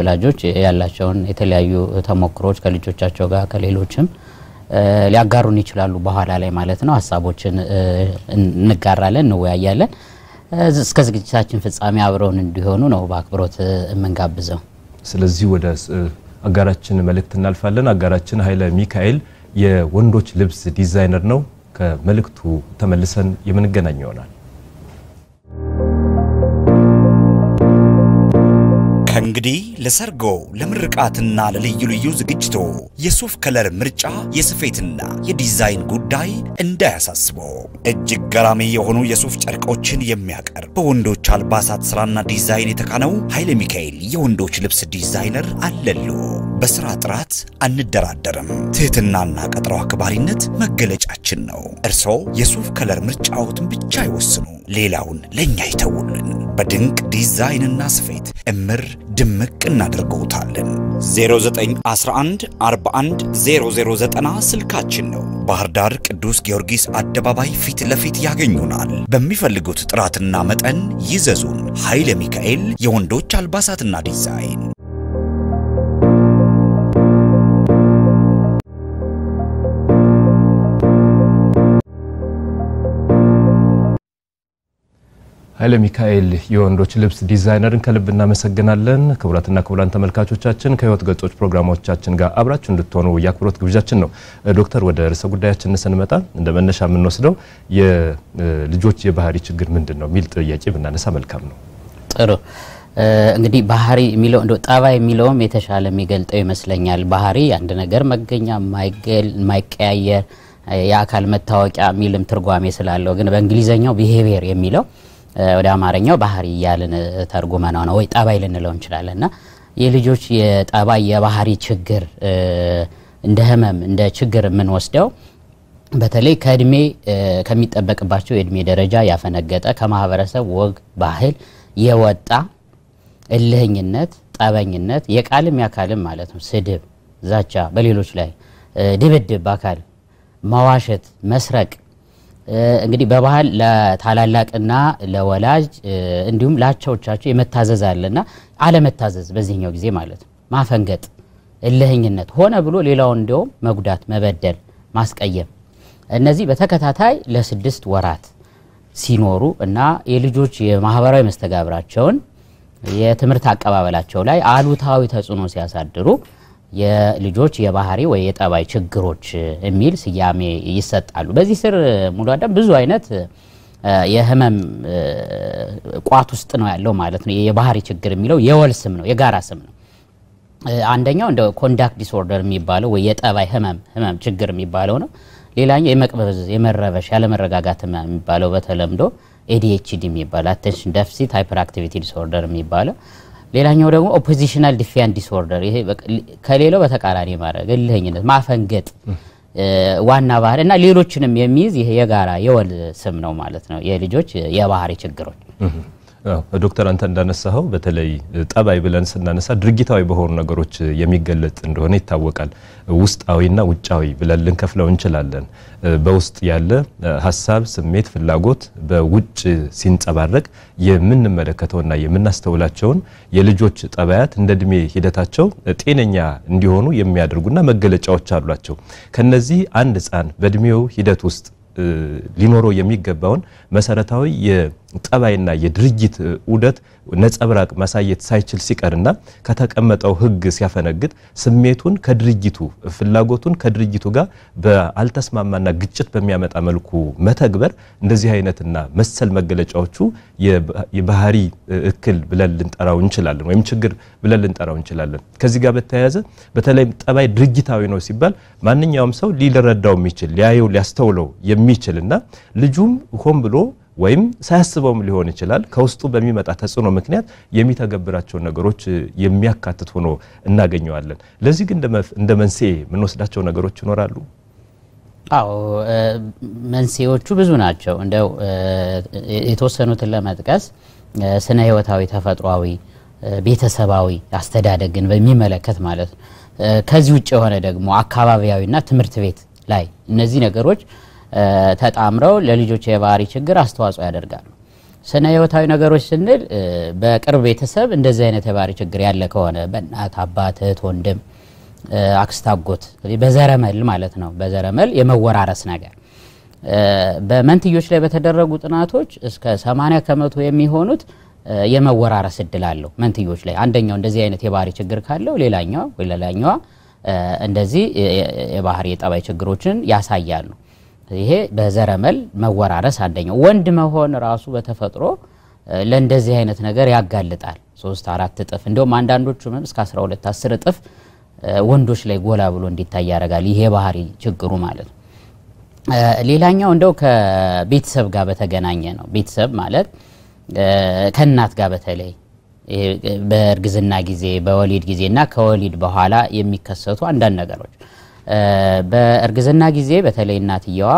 ወላጆች ያላቸውን የተለያዩ ተሞክሮች ከልጆቻቸው ጋር ከሌሎችም ሊያጋሩን ይችላሉ በኋላ ላይ ማለት ነው ሐሳቦችን እንጋራለን እንወያያለን እስከ ዝግጅታችን ፍጻሜ አብረውን እንዲሆኑ ነው በአክብሮት የምንጋብዘው ስለዚህ ወደ አጋራችን መልእክት እናልፋለን አጋራችን ኃይለ ሚካኤል የወንዶች ልብስ ዲዛይነር ነው ከመልእክቱ ተመልሰን የምንገናኝ ይሆናል እንግዲህ ለሰርጎ ለምርቃትና ለልዩ ልዩ ዝግጅቶ የሱፍ ከለር ምርጫ የስፌትና የዲዛይን ጉዳይ እንዳያሳስቦ እጅግ ገራሚ የሆኑ የሱፍ ጨርቆችን የሚያቀርብ በወንዶች አልባሳት ስራና ዲዛይን የተካነው ኃይለ ሚካኤል የወንዶች ልብስ ዲዛይነር አለሉ በስራ ጥራት አንደራደርም ትህትናና ቀጠሮ አክባሪነት መገለጫችን ነው እርሶ የሱፍ ከለር ምርጫዎትን ብቻ ይወስኑ ሌላውን ለኛ ይተውልን በድንቅ ዲዛይንና ስፌት እምር ድምቅ እናደርገውታለን 0911 41 0090 ስልካችን ነው ባህር ዳር ቅዱስ ጊዮርጊስ አደባባይ ፊት ለፊት ያገኙናል በሚፈልጉት ጥራትና መጠን ይዘዙን ኃይለ ሚካኤል የወንዶች አልባሳትና ዲዛይን ኃይለ ሚካኤል የወንዶች ልብስ ዲዛይነርን ከልብና መሰግናለን ክቡራትና ክቡራን ተመልካቾቻችን ከህይወት ገጾች ፕሮግራሞቻችን ጋር አብራችሁ እንድትሆኑ ያክብሮት ግብዣችን ነው ዶክተር ወደ ርዕሰ ጉዳያችን ስንመጣ እንደመነሻ የምንወስደው የልጆች የባህሪ ችግር ምንድነው ሚል ጥያቄ ብናነሳ መልካም ነው ጥሩ እንግዲህ ባህሪ የሚለው እንደ ጣባይ የሚለውም የተሻለ የሚገልጠው ይመስለኛል ባህሪ አንድ ነገር መገኛ ማይቀያየር የአካል መታወቂያ ሚልም ትርጓሜ ስላለው ግን በእንግሊዘኛው ቢሄቪየር የሚለው ወደ አማርኛው ባህሪ ያለን ተርጉመናው ነው ወይ ጣባይ ልንለው እንችላለንና የልጆች የጣባይ የባህሪ ችግር እንደ ህመም እንደ ችግር ምን ወስደው በተለይ ከእድሜ ከሚጠበቅባቸው የእድሜ ደረጃ ያፈነገጠ ከማህበረሰብ ወግ ባህል የወጣ እልህኝነት ጣባኝነት የቃልም ያካልም ማለት ነው ስድብ ዛቻ በሌሎች ላይ ድብድብ በአካል ማዋሸት መስረቅ እንግዲህ በባህል ለታላላቅና ለወላጅ እንዲሁም ላቻዎቻቸው የመታዘዝ አለና አለመታዘዝ በዚህኛው ጊዜ ማለት ነው ማፈንገጥ እልህኝነት ሆነ ብሎ ሌላው እንደው መጉዳት መበደል ማስቀየም እነዚህ በተከታታይ ለ6 ወራት ሲኖሩ እና የልጆች የማህበራዊ መስተጋብራቸውን የትምህርት አቀባበላቸው ላይ አሉታዊ ተጽዕኖ ሲያሳድሩ የልጆች የባህሪ ወይ የጣባይ ችግሮች የሚል ስያሜ ይሰጣሉ በዚህ ስር ሙሉ አዳም ብዙ አይነት የህመም ቋት ውስጥ ነው ያለው ማለት ነው የባህሪ ችግር የሚለው የወል ስም ነው የጋራ ስም ነው አንደኛው እንደ ኮንዳክት ዲስኦርደር የሚባለው ወይ የጣባይ ህመም ችግር የሚባለው ነው ሌላኛው የመቅበዝ የመረበሽ ያለ መረጋጋት የሚባለው በተለምዶ ADHD የሚባለው attention deficit hyperactivity disorder የሚባለው ሌላኛው ደግሞ oppositional defiant disorder ይሄ ከሌላው በተቃራኒ ማድረግ እልህኝነት ማፈንገጥ ዋና ባህሪ እና ሌሎችንም የሚይዝ ይሄ የጋራ የወል ስም ነው ማለት ነው የልጆች የባህሪ ችግሮች ዶክተር አንተ እንዳነሳው በተለይ ጣባይ ብለን ስናነሳ ድርጊታዊ በሆኑ ነገሮች የሚገለጥ እንደሆነ ይታወቃል ውስጣዊና ውጫዊ ብለን ልንከፍለው እንችላለን በውስጥ ያለ ሐሳብ ስሜት ፍላጎት በውጭ ሲንጸባረቅ የምንመለከተውና የምናስተውላቸውን የልጆች ጣባያት እንደድሜ ሂደታቸው ጤነኛ እንዲሆኑ የሚያደርጉና መገለጫዎች አሏቸው ከነዚህ አንድ ህፃን በድሜው ሂደት ውስጥ ሊኖረው የሚገባውን መሰረታዊ የጣባይና የድርጊት ዑደት ነጸብራቅ ማሳየት ሳይችል ሲቀርና ከተቀመጠው ህግ ሲያፈነግጥ ስሜቱን ከድርጊቱ ፍላጎቱን ከድርጊቱ ጋር በአልተስማማና ግጭት በሚያመጣ መልኩ መተግበር እንደዚህ አይነትና መሰል መገለጫዎቹ የባህሪ እክል ብለን ልንጠራው እንችላለን ወይም ችግር ብለን ልንጠራው እንችላለን ከዚህ ጋር በተያያዘ በተለይ ጣባይ ድርጊታዊ ነው ሲባል ማንኛውም ሰው ሊረዳው የሚችል ሊያየው ሊያስተውለው የሚችልና ልጁም ሆን ብሎ ወይም ሳያስበውም ሊሆን ይችላል ከውስጡ በሚመጣ ተጽዕኖ ምክንያት የሚተገብራቸው ነገሮች የሚያካትት ሆኖ እናገኘዋለን ለዚህ ግን እንደ መንስኤ ምን ወስዳቸው ነገሮች ይኖራሉ አዎ መንስኤዎቹ ብዙ ናቸው እንደው የተወሰኑትን ለመጥቀስ ስነ ህይወታዊ ተፈጥሯዊ ቤተሰባዊ አስተዳደግን በሚመለከት ማለት ከዚህ ውጭ የሆነ ደግሞ አካባቢያዊና ትምህርት ቤት ላይ እነዚህ ነገሮች ተጣምረው ለልጆች የባህሪ ችግር አስተዋጽኦ ያደርጋሉ ስነ ህይወታዊ ነገሮች ስንል በቅርብ ቤተሰብ እንደዚህ አይነት የባህሪ ችግር ያለ ከሆነ በእናት አባት እህት ወንድም አክስት አጎት በዘረመል ማለት ነው በዘረመል የመወራረስ ነገር በመንትዮች ላይ በተደረጉ ጥናቶች እስከ 80% የሚሆኑት የመወራረስ እድል አለው መንትዮች ላይ አንደኛው እንደዚህ አይነት የባህሪ ችግር ካለው ሌላኛው እንደዚህ የባህሪ የጠባይ ችግሮችን ያሳያሉ ይሄ በዘረመል መወራረስ አንደኛው ወንድ መሆን ራሱ በተፈጥሮ ለእንደዚህ አይነት ነገር ያጋልጣል 3-4 እጥፍ እንደውም አንዳንዶቹ እስከ 12 10 እጥፍ ወንዶች ላይ ጎላ ብሎ እንዲታይ ያደርጋል ይሄ ባህሪ ችግሩ ማለት ነው ሌላኛው እንደው ከቤተሰብ ጋር በተገናኘ ነው ቤተሰብ ማለት ከእናት ጋር በተለይ በእርግዝና ጊዜ በወሊድ ጊዜና ከወሊድ በኋላ የሚከሰቱ አንዳንድ ነገሮች በእርግዝና ጊዜ በተለይ እናትየዋ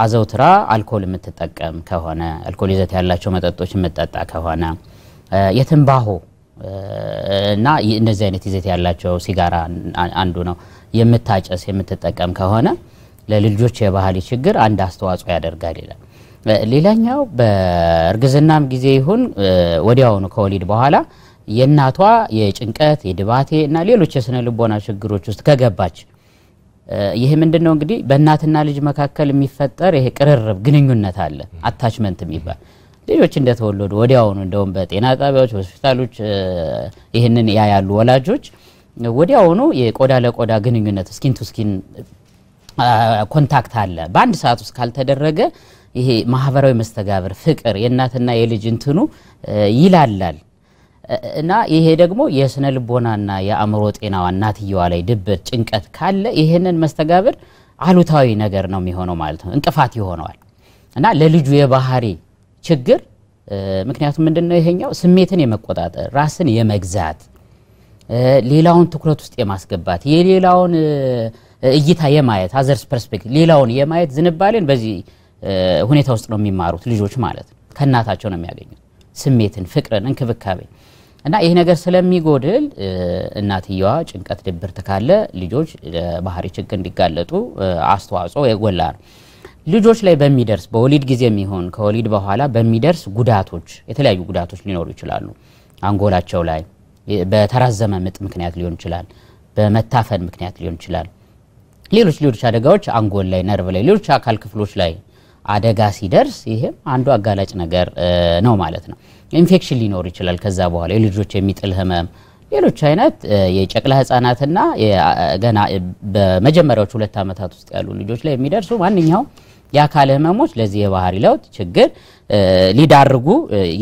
አዘውትራ አልኮል የምትጠቀም ከሆነ አልኮል ይዘት ያላቸው መጠጦች የምትጠጣ ከሆነ የትንባሆ እና እንደዚህ አይነት ይዘት ያላቸው ሲጋራ አንዱ ነው የምታጨስ የምትጠቀም ከሆነ ለልጆች የባህሪ ችግር አንድ አስተዋጽኦ ያደርጋል ይላል ሌላኛው በእርግዝናም ጊዜ ይሁን ወዲያውኑ ከወሊድ በኋላ የእናቷ የጭንቀት የድባቴ እና ሌሎች የስነ ልቦና ችግሮች ውስጥ ከገባች ይሄ ምንድነው እንግዲህ በእናትና ልጅ መካከል የሚፈጠር ይሄ ቅርርብ ግንኙነት አለ አታችመንት የሚባል ልጆች እንደተወለዱ ወዲያውኑ እንደውም በጤና ጣቢያዎች ሆስፒታሎች ይሄንን ያያሉ ወላጆች ወዲያውኑ የቆዳ ለቆዳ ግንኙነት ስኪን ቱ ስኪን ኮንታክት አለ በአንድ ሰዓት ውስጥ ካልተደረገ ይሄ ማህበራዊ መስተጋብር ፍቅር የእናትና የልጅ እንትኑ ይላላል እና ይሄ ደግሞ የስነ ልቦናና የአእምሮ ጤናዋ እናትየዋ ላይ ድብር ጭንቀት ካለ ይሄንን መስተጋብር አሉታዊ ነገር ነው የሚሆነው ማለት ነው እንቅፋት ይሆነዋል እና ለልጁ የባህሪ ችግር ምክንያቱም ምንድነው ይሄኛው ስሜትን የመቆጣጠር ራስን የመግዛት ሌላውን ትኩረት ውስጥ የማስገባት የሌላውን እይታ የማየት አዘርስ ፐርስፔክቲቭ ሌላውን የማየት ዝንባሌን በዚህ ሁኔታ ውስጥ ነው የሚማሩት ልጆች ማለት ነው ከናታቸው ነው የሚያገኙት ስሜትን ፍቅርን እንክብካቤ እና ይሄ ነገር ስለሚጎድል እናትየዋ ጭንቀት ድብርት ካለ ልጆች ባህሪ ችግር እንዲጋለጡ አስተዋጽኦ የጎላ ነው ልጆች ላይ በሚደርስ በወሊድ ጊዜም ይሁን ከወሊድ በኋላ በሚደርስ ጉዳቶች የተለያዩ ጉዳቶች ሊኖሩ ይችላሉ አንጎላቸው ላይ በተራዘመ ምጥ ምክንያት ሊሆን ይችላል በመታፈን ምክንያት ሊሆን ይችላል ሌሎች አደጋዎች አንጎል ላይ ነርቭ ላይ ሌሎች አካል ክፍሎች ላይ አደጋ ሲደርስ ይሄ አንዱ አጋላጭ ነገር ነው ማለት ነው ኢንፌክሽን ሊኖር ይችላል ከዛ በኋላ የልጆች የሚጥል ህመም ሌሎች አይነት የጨቅላ ህፃናትና ገና በመጀመሪያዎቹ 2 ዓመታት ውስጥ ያሉ ልጆች ላይ የሚደርሱ ማንኛውም የአካል ህመሞች ለዚህ የባህሪ ለውጥ ችግር ሊዳርጉ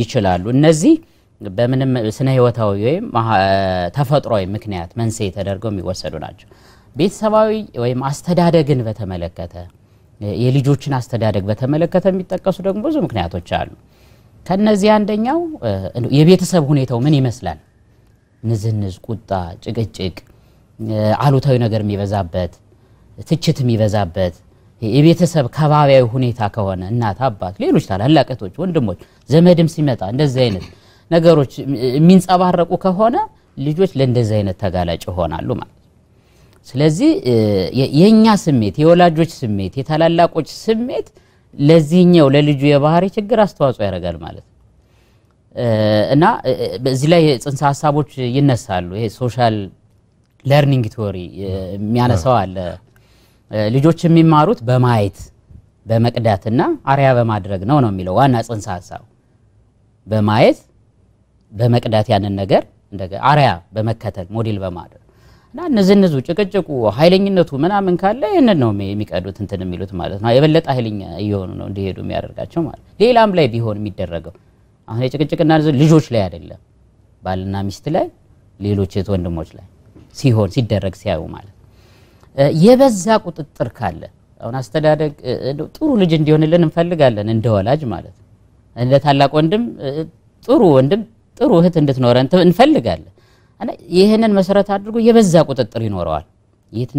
ይችላሉ እነዚህ በምንም ስነ ህይወታዊ ወይም ተፈጥሯዊ ምክንያት መንስኤ ተደርገው የሚወሰዱ ናቸው ቤተሰባዊ ወይም አስተዳደግን በተመለከተ የልጆችን አስተዳደግ በተመለከተ የሚጠቀሱ ደግሞ ብዙ ምክንያቶች አሉ ከነዚህ አንደኛው የቤተሰብ ሁኔታው ምን ይመስላል ንዝንዝ ቁጣ ጭቅጭቅ አሉታዊ ነገር የሚበዛበት ትችት የሚበዛበት የቤተሰብ ከባቢያዊ ሁኔታ ከሆነ እናት አባት ሌሎች ታላላቆች ወንድሞች ዘመድም ሲመጣ እንደዚህ አይነት ነገሮች የሚንጸባረቁ ከሆነ ልጆች ለእንደዚህ አይነት ተጋላጭ ይሆናሉ ማለት ስለዚህ የኛ ስሜት የወላጆች ስሜት የታላላቆች ስሜት ለዚህኛው ለልጁ የባህሪ ችግር አስተዋጽኦ ያደርጋል ማለት እና በዚህ ላይ ጽንሰ ሐሳቦች ይነሳሉ ይሄ ሶሻል ለርኒንግ ቲዮሪ የሚያነሳው አለ ልጆች የሚማሩት በማየት በመቅዳትና አሪያ በማድረግ ነው የሚለው ዋና ጽንሰ ሐሳብ በማየት በመቅዳት ያንን ነገር እንደገና አሪያ በመከተል ሞዴል በማድረግ እና ንዝንዙ ጭቅጭቁ ኃይለኝነቱ ምናምን ካለ ይሄንን ነው የሚቀዱት እንትን የሚሉት ማለት ነው የበለጠ ኃይለኛ እየሆኑ ነው እንዲሄዱ የሚያደርጋቸው ማለት ሌላም ላይ ቢሆን የሚደረገው አሁን የጭቅጭቅና ልጆች ላይ አይደለም ባልና ሚስት ላይ ሌሎች ወንድሞች ላይ ሲሆን ሲደረግ ሲያዩ ማለት የበዛ ቁጥጥር ካለ አሁን አስተዳደግ ጥሩ ልጅ እንዲሆንልን እንፈልጋለን እንደወላጅ ማለት እንደ ታላቅ ወንድም ጥሩ እህት እንድትኖረን እንፈልጋለን እና ይሄንን መሰረት አድርጎ የበዛ ቁጥጥር ይኖረዋል የት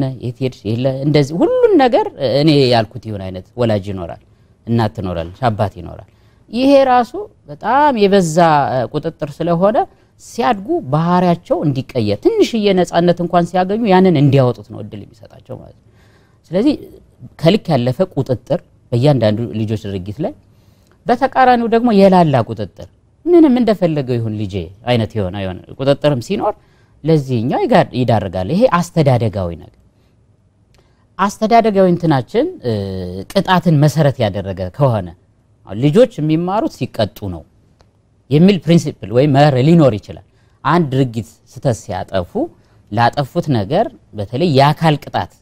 ሄድሽ እንደዚህ ሁሉን ነገር እኔ ያልኩት ይሁን አይነት ወላጅ ይኖራል እናት ትኖራለች አባት ይኖራል ይሄ ራሱ በጣም የበዛ ቁጥጥር ስለሆነ ሲያድጉ ባህሪያቸው እንዲቀየር ትንሽ የነጻነት እንኳን ሲያገኙ ያንን እንዲያወጡት ነው እድል የሚሰጣቸው ማለት ስለዚህ ከልክ ያለፈ ቁጥጥር በእያንዳንዱ ልጆች ድርጊት ላይ በተቃራኒው ደግሞ የላላ ቁጥጥር ምንም እንደፈለገው ይሁን ልጄ አይነት የሆነ ቁጥጥርም ሲኖር ለዚህኛው ይዳርጋል። ይሄ አስተዳደጋዊ ነገር አስተዳደጋዊ እንትናችን ቅጣትን መሰረት ያደረገ ከሆነ ልጆች የሚማሩት ሲቀጡ ነው የሚል ፕሪንሲፕል ወይ መርህ ሊኖር ይችላል። አንድ ድርጊት ስተት ሲያጠፉ ላጠፉት ነገር በተለይ የአካል ቅጣት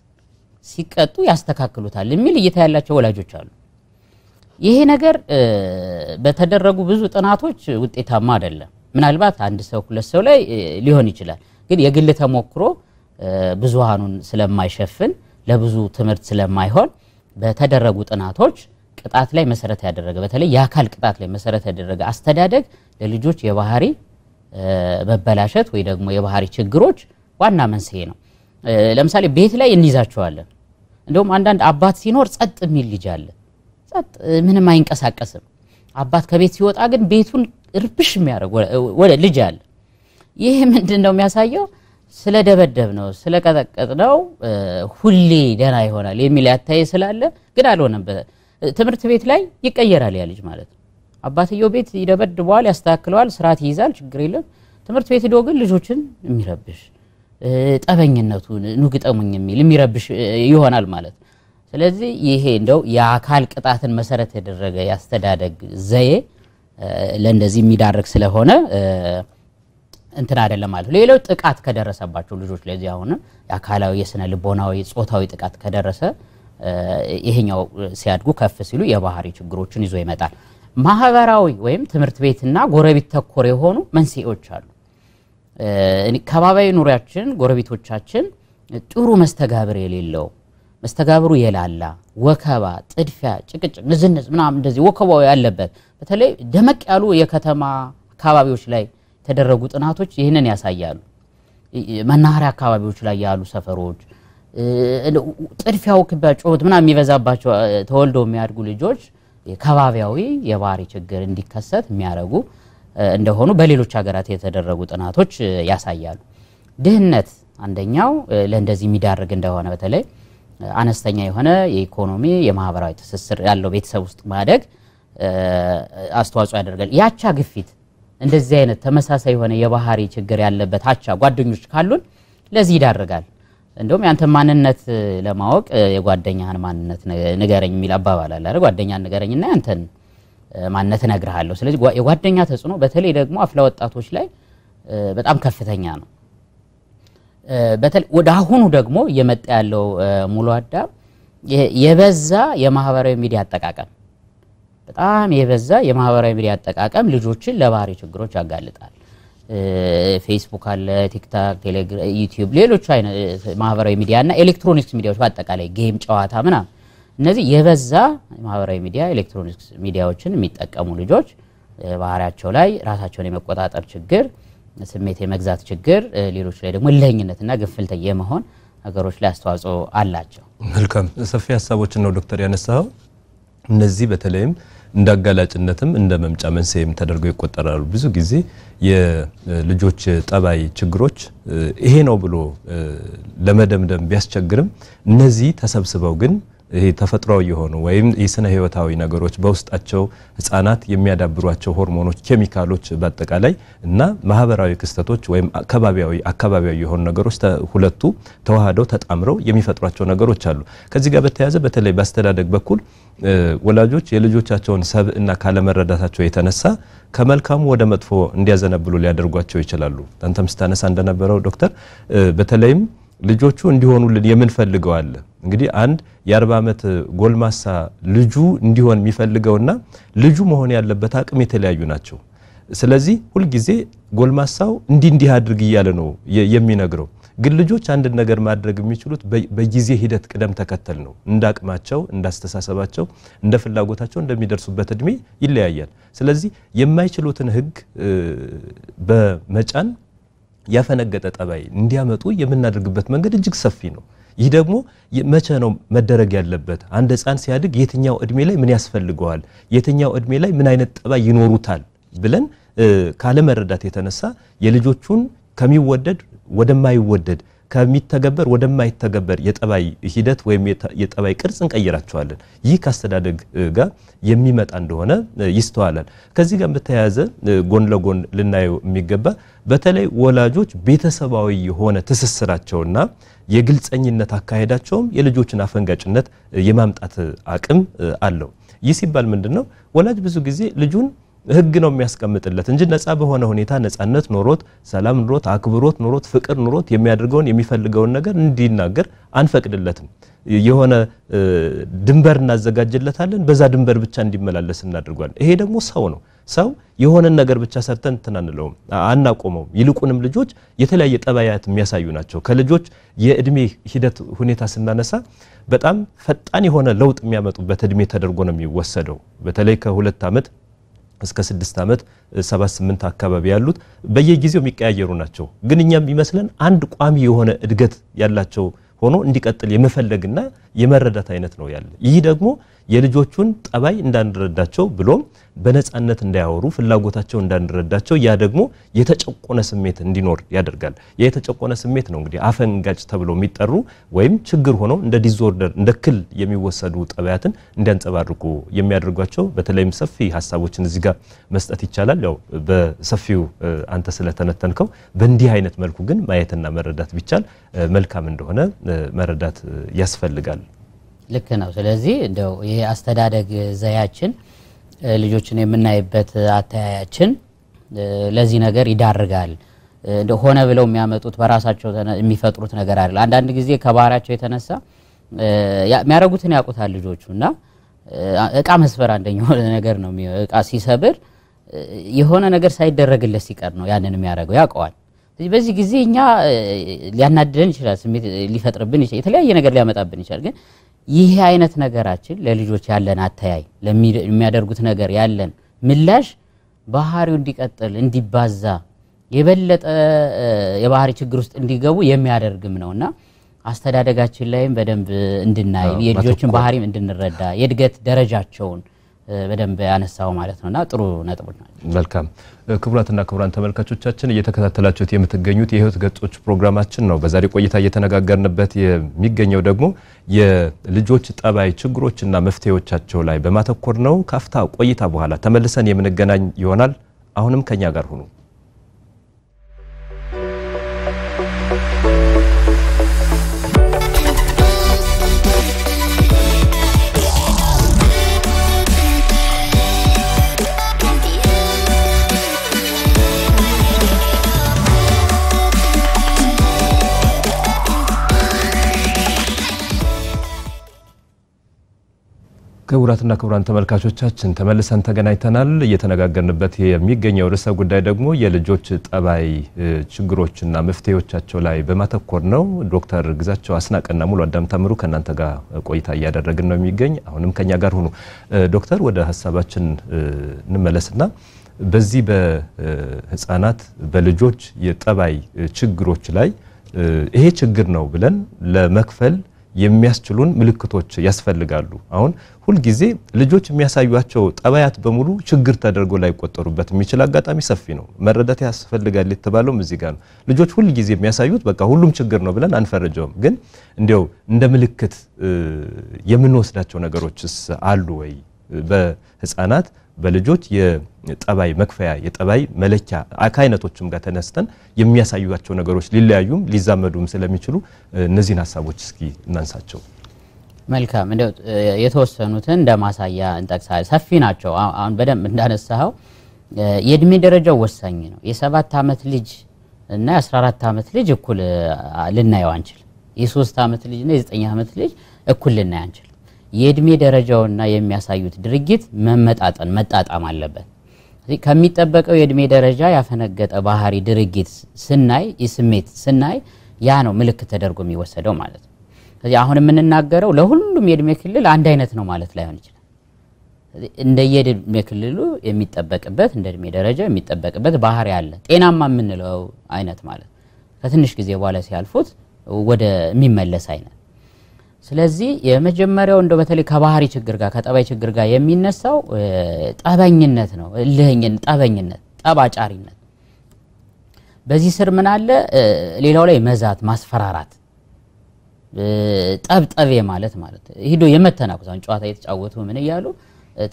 ሲቀጡ ያስተካክሉታል የሚል እይታ ያላቸው ወላጆች አሉ። ይሄ ነገር በተደረጉ ብዙ ጥናቶች ውጤታማ አይደለም። ምናልባት አንድ ሰው ሁለት ሰው ላይ ሊሆን ይችላል። ግን የግል ተሞክሮ ብዙሃኑን ስለማይሸፍን ለብዙ ትምህርት ስለማይሆን በተደረጉ ጥናቶች ቅጣት ላይ መሰረት ያደረገ በተለይ የአካል ቅጣት ላይ መሰረት ያደረገ አስተዳደግ ለልጆች የባህሪ መበላሸት ወይ ደግሞ የባህሪ ችግሮች ዋና መንስኤ ነው። ለምሳሌ ቤት ላይ እንይዛቸዋለን። እንደውም አንዳንድ አባት ሲኖር ጸጥ የሚል ልጅ አለ። ጸጥ ምንም አይንቀሳቀስም። አባት ከቤት ሲወጣ ግን ቤቱን እርብሽ የሚያደርግ ወደ ልጅ አለ። ይሄ ምንድነው የሚያሳየው? ስለደበደብ ነው ስለቀጠቀጥ ነው ሁሌ ደና ይሆናል የሚል ያታየ ስላለ ግን አልሆነም። ትምህርት ቤት ላይ ይቀየራል ያ ልጅ ማለት ነው። አባትየው ቤት ይደበድበዋል፣ ያስተካክለዋል፣ ስርዓት ይይዛል፣ ችግር የለም። ትምህርት ቤት ሄዶ ግን ልጆችን የሚረብሽ ጠበኝነቱ ንግጠሙኝ የሚል የሚረብሽ ይሆናል ማለት ነው። ስለዚህ ይሄ እንደው የአካል ቅጣትን መሰረት ያደረገ ያስተዳደግ ዘዬ ለእንደዚህ የሚዳርግ ስለሆነ እንትን አይደለም ማለት ነው። ሌላው ጥቃት ከደረሰባቸው ልጆች ለዚህ አሁን የአካላዊ የስነ ልቦናዊ ጾታዊ ጥቃት ከደረሰ ይሄኛው ሲያድጉ ከፍ ሲሉ የባህሪ ችግሮችን ይዞ ይመጣል። ማህበራዊ ወይም ትምህርት ቤትና ጎረቤት ተኮር የሆኑ መንስኤዎች አሉ። ከባባዊ ኑሪያችን ጎረቤቶቻችን ጥሩ መስተጋብር የሌለው መስተጋብሩ የላላ ወከባ፣ ጥድፊያ፣ ጭቅጭቅ፣ ንዝንዝ ምናምን እንደዚህ ወከባው ያለበት በተለይ ደመቅ ያሉ የከተማ አካባቢዎች ላይ የተደረጉ ጥናቶች ይህንን ያሳያሉ። መናኸሪያ አካባቢዎች ላይ ያሉ ሰፈሮች ጥድፊያው ከበጮት ምናምን የሚበዛባቸው ተወልደው የሚያድጉ ልጆች ከባቢያዊ የባህሪ ችግር እንዲከሰት የሚያረጉ እንደሆኑ በሌሎች ሀገራት የተደረጉ ጥናቶች ያሳያሉ። ድህነት አንደኛው ለእንደዚህ የሚዳርግ እንደሆነ በተለይ አነስተኛ የሆነ የኢኮኖሚ የማህበራዊ ትስስር ያለው ቤተሰብ ውስጥ ማደግ አስተዋጽኦ ያደርጋል። ያቻ ግፊት እንደዚህ አይነት ተመሳሳይ የሆነ የባህሪ ችግር ያለበት አቻ ጓደኞች ካሉን ለዚህ ይዳርጋል። እንደውም ያንተ ማንነት ለማወቅ የጓደኛህን ማንነት ንገረኝ የሚል አባባል አለ አይደል? ጓደኛን ንገረኝና ያንተን ማንነት እነግርሃለሁ። ስለዚህ የጓደኛ ተጽዕኖ በተለይ ደግሞ አፍላ ወጣቶች ላይ በጣም ከፍተኛ ነው። በተለይ ወደ አሁኑ ደግሞ እየመጣ ያለው ሙሉ አዳም የበዛ የማህበራዊ ሚዲያ አጠቃቀም በጣም የበዛ የማህበራዊ ሚዲያ አጠቃቀም ልጆችን ለባህሪ ችግሮች ያጋልጣል። ፌስቡክ አለ፣ ቲክታክ፣ ቴሌግራም፣ ዩቲዩብ፣ ሌሎች አይነት ማህበራዊ ሚዲያና ኤሌክትሮኒክስ ሚዲያዎች በአጠቃላይ ጌም፣ ጨዋታ ምናምን እነዚህ የበዛ ማህበራዊ ሚዲያ ኤሌክትሮኒክስ ሚዲያዎችን የሚጠቀሙ ልጆች ባህሪያቸው ላይ ራሳቸውን የመቆጣጠር ችግር፣ ስሜት የመግዛት ችግር፣ ሌሎች ላይ ደግሞ ለህኝነትና ግፍልተኛ የመሆን ነገሮች ላይ አስተዋጽኦ አላቸው። መልካም ሰፊ ሐሳቦችን ነው ዶክተር ያነሳው። እነዚህ በተለይም እንዳጋላጭነትም እንደ መምጫ መንስኤም ተደርገው ይቆጠራሉ። ብዙ ጊዜ የልጆች ጠባይ ችግሮች ይሄ ነው ብሎ ለመደምደም ቢያስቸግርም እነዚህ ተሰብስበው ግን ይሄ ተፈጥሯዊ የሆኑ ወይም የስነ ህይወታዊ ነገሮች በውስጣቸው ህፃናት የሚያዳብሯቸው ሆርሞኖች፣ ኬሚካሎች በአጠቃላይ እና ማህበራዊ ክስተቶች ወይም አካባቢያዊ የሆኑ ነገሮች ሁለቱ ተዋህደው ተጣምረው የሚፈጥሯቸው ነገሮች አሉ። ከዚህ ጋር በተያያዘ በተለይ በአስተዳደግ በኩል ወላጆች የልጆቻቸውን ሰብዕና ካለመረዳታቸው የተነሳ ከመልካሙ ወደ መጥፎ እንዲያዘነብሉ ሊያደርጓቸው ይችላሉ። አንተም ስታነሳ እንደነበረው ዶክተር በተለይም ልጆቹ እንዲሆኑልን የምንፈልገው አለ። እንግዲህ አንድ የ40 ዓመት ጎልማሳ ልጁ እንዲሆን የሚፈልገውና ልጁ መሆን ያለበት አቅም የተለያዩ ናቸው። ስለዚህ ሁሉ ጊዜ ጎልማሳው እንዲህ አድርግ እያለ ነው የሚነግረው። ግን ልጆች አንድ ነገር ማድረግ የሚችሉት በጊዜ ሂደት ቅደም ተከተል ነው። እንዳቅማቸው፣ እንዳስተሳሰባቸው፣ እንደ ፍላጎታቸው እንደሚደርሱበት እድሜ ይለያያል። ስለዚህ የማይችሉትን ህግ በመጫን ያፈነገጠ ጠባይ እንዲያመጡ የምናደርግበት መንገድ እጅግ ሰፊ ነው። ይህ ደግሞ መቼ ነው መደረግ ያለበት? አንድ ህፃን ሲያድግ የትኛው እድሜ ላይ ምን ያስፈልገዋል፣ የትኛው እድሜ ላይ ምን አይነት ጠባይ ይኖሩታል ብለን ካለ መረዳት የተነሳ የልጆቹን ከሚወደድ ወደማይወደድ ከሚተገበር ወደማይተገበር የጠባይ ሂደት ወይም የጠባይ ቅርጽ እንቀይራቸዋለን። ይህ ካስተዳደግ ጋር የሚመጣ እንደሆነ ይስተዋላል። ከዚህ ጋር በተያያዘ ጎን ለጎን ልናየው የሚገባ በተለይ ወላጆች ቤተሰባዊ የሆነ ትስስራቸውና የግልጸኝነት አካሄዳቸውም የልጆችን አፈንጋጭነት የማምጣት አቅም አለው። ይህ ሲባል ምንድነው? ወላጅ ብዙ ጊዜ ልጁን ህግ ነው የሚያስቀምጥለት እንጂ ነፃ በሆነ ሁኔታ ነፃነት ኖሮት ሰላም ኖሮት አክብሮት ኖሮት ፍቅር ኖሮት የሚያደርገውን የሚፈልገውን ነገር እንዲናገር አንፈቅድለትም። የሆነ ድንበር እናዘጋጅለታለን፣ በዛ ድንበር ብቻ እንዲመላለስ እናደርጋለን። ይሄ ደግሞ ሰው ነው። ሰው የሆነ ነገር ብቻ ሰርተን ተናንለው አናቆመው። ይልቁንም ልጆች የተለያየ ጠባያት የሚያሳዩ ናቸው። ከልጆች የእድሜ ሂደት ሁኔታ ስናነሳ በጣም ፈጣን የሆነ ለውጥ የሚያመጡበት እድሜ ተደርጎ ነው የሚወሰደው። በተለይ ከ2 ዓመት እስከ 6 ዓመት 7-8 አካባቢ ያሉት በየጊዜው የሚቀያየሩ ናቸው። ግን እኛም ይመስለን አንድ ቋሚ የሆነ እድገት ያላቸው ሆኖ እንዲቀጥል የመፈለግና የመረዳት አይነት ነው ያለ። ይህ ደግሞ የልጆቹን ጠባይ እንዳንረዳቸው ብሎም በነፃነት እንዳያወሩ ፍላጎታቸው እንዳንረዳቸው ያ ደግሞ የተጨቆነ ስሜት እንዲኖር ያደርጋል። የተጨቆነ ስሜት ነው እንግዲህ አፈንጋጭ ተብሎ የሚጠሩ ወይም ችግር ሆኖ እንደ ዲስኦርደር እንደ ክል የሚወሰዱ ጠባያትን እንዲያንጸባርቁ የሚያደርጓቸው። በተለይም ሰፊ ሐሳቦችን እዚህ ጋር መስጠት ይቻላል። ያው በሰፊው አንተ ስለተነተንከው በእንዲህ አይነት መልኩ ግን ማየትና መረዳት ቢቻል መልካም እንደሆነ መረዳት ያስፈልጋል። ልክ ነው። ስለዚህ እንደው ይሄ አስተዳደግ ዘያችን ልጆችን የምናይበት አተያያችን ለዚህ ነገር ይዳርጋል። እንደው ሆነ ብለው የሚያመጡት በራሳቸው የሚፈጥሩት ነገር አይደል። አንዳንድ ጊዜ ከባህሪያቸው የተነሳ የሚያረጉትን ያውቁታል ልጆቹና እቃ መስበር አንደኛው ነገር ነው። እቃ ሲሰብር የሆነ ነገር ሳይደረግለት ሲቀር ነው ያንን የሚያረገው ያውቀዋል። በዚህ ጊዜ እኛ ሊያናድደን ይችላል፣ ስሜት ሊፈጥርብን ይችላል፣ የተለያየ ነገር ሊያመጣብን ይችላል። ግን ይሄ አይነት ነገራችን ለልጆች ያለን አተያይ ለሚያደርጉት ነገር ያለን ምላሽ ባህሪው እንዲቀጥል እንዲባዛ የበለጠ የባህሪ ችግር ውስጥ እንዲገቡ የሚያደርግም ነውና አስተዳደጋችን ላይም በደንብ እንድናይ የልጆችን ባህሪም እንድንረዳ የእድገት ደረጃቸውን በደንብ ያነሳው ማለት ነውና ጥሩ ነጥብ ነው። መልካም ክቡራትና ክቡራን ተመልካቾቻችን እየተከታተላችሁት የምትገኙት የህይወት ገጾች ፕሮግራማችን ነው። በዛሬ ቆይታ እየተነጋገርንበት የሚገኘው ደግሞ የልጆች ጠባይ ችግሮችና መፍትሄዎቻቸው ላይ በማተኮር ነው። ካፍታ ቆይታ በኋላ ተመልሰን የምንገናኝ ይሆናል። አሁንም ከኛ ጋር ሁኑ። ክቡራትና ክቡራን ተመልካቾቻችን ተመልሰን ተገናኝተናል። እየተነጋገርንበት የሚገኘው ርዕሰ ጉዳይ ደግሞ የልጆች ጠባይ ችግሮችና መፍትሄዎቻቸው ላይ በማተኮር ነው። ዶክተር ግዛቸው አስናቀና ሙሉ አዳም ታምሩ ከናንተ ጋር ቆይታ እያደረግን ነው የሚገኝ። አሁንም ከኛ ጋር ሁኑ። ዶክተር ወደ ሐሳባችን እንመለስና በዚህ በህፃናት በልጆች የጠባይ ችግሮች ላይ ይሄ ችግር ነው ብለን ለመክፈል የሚያስችሉን ምልክቶች ያስፈልጋሉ። አሁን ሁሉ ጊዜ ልጆች የሚያሳዩቸው ጠባያት በሙሉ ችግር ተደርጎ ላይ ቆጠሩበት የሚችል አጋጣሚ ሰፊ ነው። መረዳት ያስፈልጋል የተባለው እዚህ ጋር ነው። ልጆች ሁሉ ጊዜ የሚያሳዩት በቃ ሁሉም ችግር ነው ብለን አንፈረጀውም። ግን እንዲያው እንደ ምልክት የምንወስዳቸው ነገሮችስ አሉ ወይ? በህፃናት በልጆች የጠባይ መክፈያ የጠባይ መለኪያ አካይነቶችም ጋር ተነስተን የሚያሳዩቸው ነገሮች ሊለያዩም ሊዛመዱም ስለሚችሉ እነዚህን ሐሳቦች እስኪ እናንሳቸው። መልካም እንደው የተወሰኑትን እንደማሳያ እንጠቅሳለን። ሰፊ ናቸው። አሁን በደንብ እንዳነሳው የእድሜ ደረጃው ወሳኝ ነው። የ7 ዓመት ልጅ እና የ14 ዓመት ልጅ እኩል ልናየው አንችል። የ3 ዓመት ልጅ እና የ9 ዓመት ልጅ እኩል ልናየው አንችል። የእድሜ ደረጃውና የሚያሳዩት ድርጊት መጣጣም አለበት። ስለዚህ ከሚጠበቀው የእድሜ ደረጃ ያፈነገጠ ባህሪ ድርጊት ስናይ የስሜት ስናይ ያ ነው ምልክት ተደርጎ የሚወሰደው ማለት ነው። ስለዚህ አሁን የምንናገረው ለሁሉም የእድሜ ክልል አንድ አይነት ነው ማለት ላይሆን ይችላል። ስለዚህ እንደ የእድሜ ክልሉ የሚጠበቅበት እንደ እድሜ ደረጃ የሚጠበቅበት ባህሪ አለ። ጤናማ የምንለው አይነት ማለት ከትንሽ ጊዜ በኋላ ሲያልፉት ወደ የሚመለስ አይነት። ስለዚህ የመጀመሪያው እንደው በተለይ ከባህሪ ችግር ጋር ከጠባይ ችግር ጋር የሚነሳው ጠበኝነት ነው። እልህኝነት፣ ጠበኝነት፣ ጠባጫሪነት በዚህ ስር ምን አለ ሌላው ላይ መዛት ማስፈራራት ጠብጠቤ ማለት ሄዶ የመተናኩሳን ጨዋታ የተጫወቱ ምን ይያሉ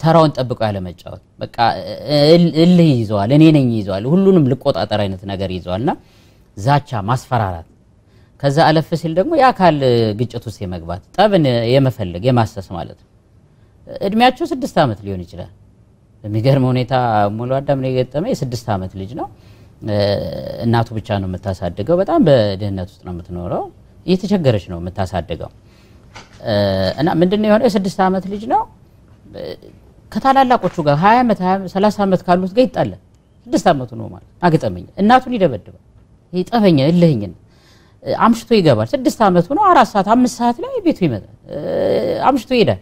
ተራውን ጠብቀው ያለ መጫወት በቃ እልህ ይዘዋል እኔ ነኝ ይዘዋል ሁሉንም ልቆጣጠር አይነት ነገር ይዘዋልና ዛቻ ማስፈራራት ከዛ አለፍ ሲል ደግሞ ያካል ግጭት ውስጥ የመግባት ጠብን የመፈለግ የማሰስ ማለት ነው እድሜያቸው 6 አመት ሊሆን ይችላል በሚገርም ሁኔታ ሙሉ አዳም ላይ የገጠመ የ6 አመት ልጅ ነው እናቱ ብቻ ነው የምታሳድገው በጣም በድህነት ውስጥ ነው የምትኖረው እየተቸገረች ነው የምታሳድገው እና ምንድነው የሆነው የ6 አመት ልጅ ነው ከታላላቆቹ ጋር 20 አመት 30 አመት ካሉት ጋር ይጣላል 6 አመቱ ነው ማለት አገጠመኝ እናቱን ይደበድባል ይጠፈኛ እልህኝ አምሽቶ ይገባል 6 አመቱ ነው 4 ሰዓት 5 ሰዓት ላይ ቤቱ ይመጣል አምሽቶ ይሄዳል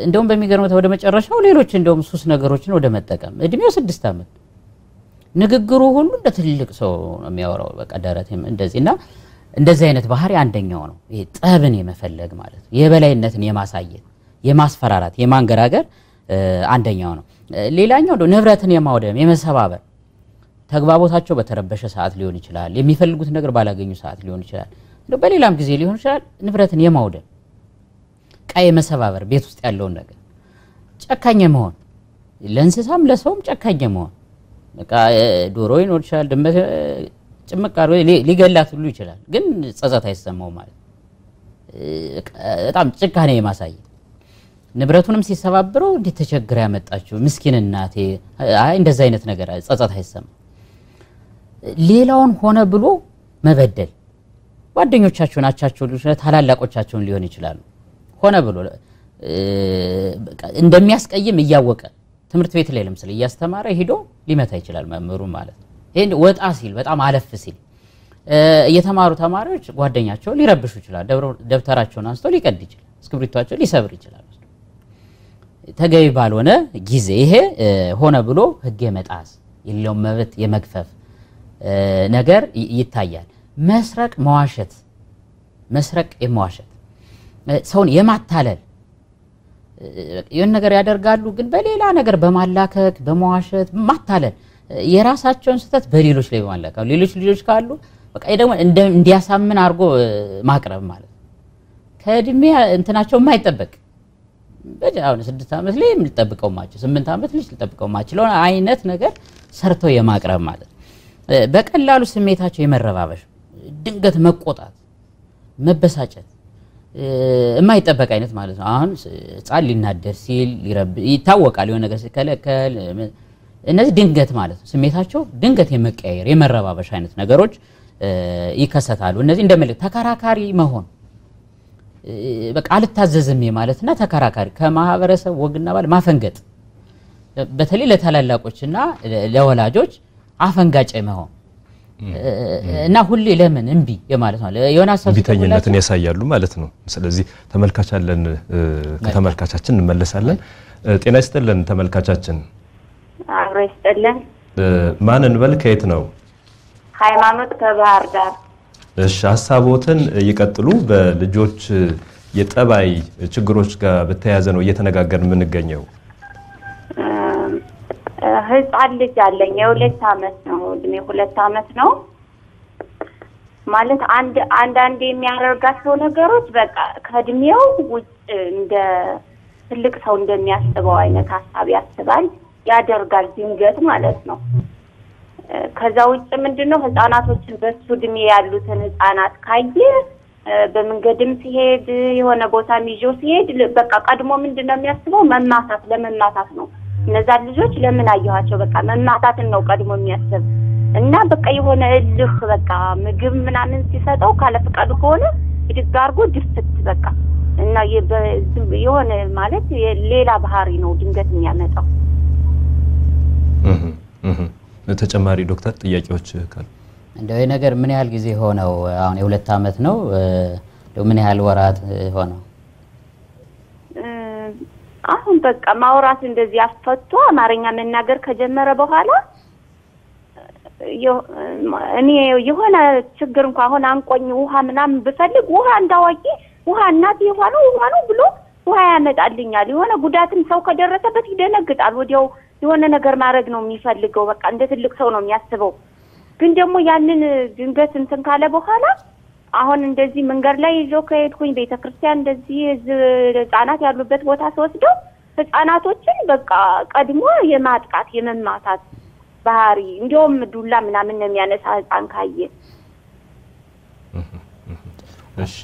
እንደውም በሚገርመው ወደ መጨረሻው ሌሎች እንደውም ሱስ ነገሮችን ወደ መጠቀም እድሜው 6 አመት ንግግሩ ሁሉ እንደ ትልቅ ሰው ነው የሚያወራው በቃ ደረቴም እንደዚህና እንደዚህ አይነት ባህሪ አንደኛው ነው ይሄ ጠብን የመፈለግ ማለት የበላይነትን የማሳየት የማስፈራራት የማንገራገር አንደኛው ነው ሌላኛው ንብረትን የማውደም የመሰባበር ተግባቦታቸው በተረበሸ ሰዓት ሊሆን ይችላል የሚፈልጉት ነገር ባላገኙ ሰዓት ሊሆን ይችላል በሌላም ጊዜ ሊሆን ይችላል ንብረትን የማውደም ቃይ መሰባበር ቤት ውስጥ ያለው ነገር ጨካኝ መሆን ለእንስሳም ለሰውም ጨካኝ መሆን በቃ ዶሮ ይኖር ይችላል ድመት ጭምቃር ሊገላት ሁሉ ይችላል ግን ጸጸት አይሰማው ማለት በጣም ጭካኔ የማሳየት ንብረቱንም ሲሰባብረው እንዴት ተቸግራ ያመጣችው ምስኪን እናቴ አይ እንደዛ አይነት ነገር ጸጸት አይሰማው ሌላውን ሆነ ብሎ መበደል ጓደኞቻቸውን አቻቸውን ሊሆን ታላላቆቻቸውን ሊሆን ይችላል ሆነ ብሎ እንደሚያስቀይም እያወቀ ትምርት ቤት ላይ ለምሳሌ እያስተማረ ሄዶ ሊመታ ይችላል መምሩ ማለት ይሄን ወጣ ሲል በጣም አለፍ ሲል እየተማሩ ተማሪዎች ጓደኛቸው ሊረብሹ ይችላል ደብተራቸውን አንስተው ሊቀድ ይችላል እስክሪብቶአቸው ሊሰብር ይችላል ተገቢ ባልሆነ ጊዜ ይሄ ሆነ ብሎ ህግ የመጣስ የሌላው መብት የመግፈፍ ነገር ይታያል መስረቅ የመዋሸት ሰውን የማታለል የሆነ ነገር ያደርጋሉ ግን በሌላ ነገር በማላከክ በመዋሸት ማታለል የራሳቸውን ስተት በሌሎች ላይ በማላከክ ሌሎች ልጆች ካሉ በቃ ደግሞ እንዲያሳምን አርጎ ማቅረብ ማለት ከእድሜ እንትናቸው የማይጠበቅ በጃውን 6 አመት ላይ ልጠብቀው ማቸው 8 አመት ልጅ ልጠብቀው ማቸው አይነት ነገር ሰርተው የማቅረብ ማለት በቀላሉ ስሜታቸው የመረባበሽ ድንገት መቆጣት መበሳጨት የማይጠበቅ አይነት ማለት ነው አሁን ጻል ሊናደር ሲል ይታወቃል የሆነ ነገር ሲከለከል እነዚህ ድንገት ማለት ነው ስሜታቸው ድንገት የመቀየር የመረባበሽ አይነት ነገሮች ይከሰታሉ እነዚህ እንደመልክ ተከራካሪ መሆን በቃ አልታዘዝም ማለትና ተከራካሪ ከማህበረሰብ ወግና ባል ማፈንገጥ በተለይ ለታላላቆችና ለወላጆች አፈንጋጭ መሆን እና ሁሌ ለምን እንቢ የማለት ነው ዮናስ ቢተኝነትን ያሳያሉ ማለት ነው ስለዚህ ተመልካቻለን ከተመልካቻችን እንመለሳለን ጤና ይስጥልን ተመልካቻችን አብሮ ይስጥልን ማን እንበል ከየት ነው ሃይማኖት ከባህር ዳር እሺ ሐሳቦትን ይቀጥሉ በልጆች የጠባይ ችግሮች ጋር በተያያዘ ነው እየተነጋገርን የምንገኘው ህፃን ልጅ አለኝ የ2 አመት ነው እድሜ 2 አመት ነው ማለት አንድ የሚያደርጋቸው ነገሮች በቃ ከእድሜው ውጭ እንደ ትልቅ ሰው እንደሚያስበው አይነት ሐሳብ ያስባል ያደርጋል ድንገት ማለት ነው ከዛ ውጭ ምንድነው ህፃናቶችን በሱ እድሜ ያሉትን ህፃናት ካየ በመንገድም ሲሄድ የሆነ ቦታ ይዞ ሲሄድ በቃ ቀድሞ ምንድነው የሚያስበው ለመማታት ነው እነዛ ልጆች ለምን አየኋቸው በቃ መማታትን ነው ቀድሞ የሚያስብ እና በቃ የሆነ እልህ በቃ ምግብ ምናምን ሲሰጠው ካለ ፍቃዱ ከሆነ ይድጋርጎ ድፍት በቃ እና የሆነ ማለት ሌላ ባህሪ ነው ድንገት የሚያመጣው ተጨማሪ ዶክተር ጥያቄዎች ካሉ እንደው ይሄ ነገር ምን ያህል ጊዜ ሆነው አሁን የ2 አመት ነው ምን ያህል ወራት ሆነው አሁን በቃ ማውራት እንደዚህ አፈቷ አማርኛ መናገር ከጀመረ በኋላ እኔ የሆነ ችግር እንኳን አሁን አንቆኝ ውሃ ምናምን በፈልግ ውሃ እንዳዋቂ ውሃ እናት ይሆነው ብሎ ውሃ ያመጣልኛል የሆነ ጉዳትም ሰው ከደረሰበት ይደነግጣል ወዲያው የሆነ ነገር ማድረግ ነው የሚፈልገው በቃ እንደ ትልቅ ሰው ነው የሚያስበው ግን ደግሞ ያንን ድንገት እንትን ካለ በኋላ አሁን እንደዚህ መንገድ ላይ ይዞ ከሄድኩኝ ቤተክርስቲያን እንደዚህ ህፃናት ያሉበት ቦታ ተወስደው ህፃናቶችን በቃ ቀድሞ የማጥቃት የመማታት ባህሪ እንደውም ዱላ ምናምን ነው የሚያነሳ ህፃን ካየ እሺ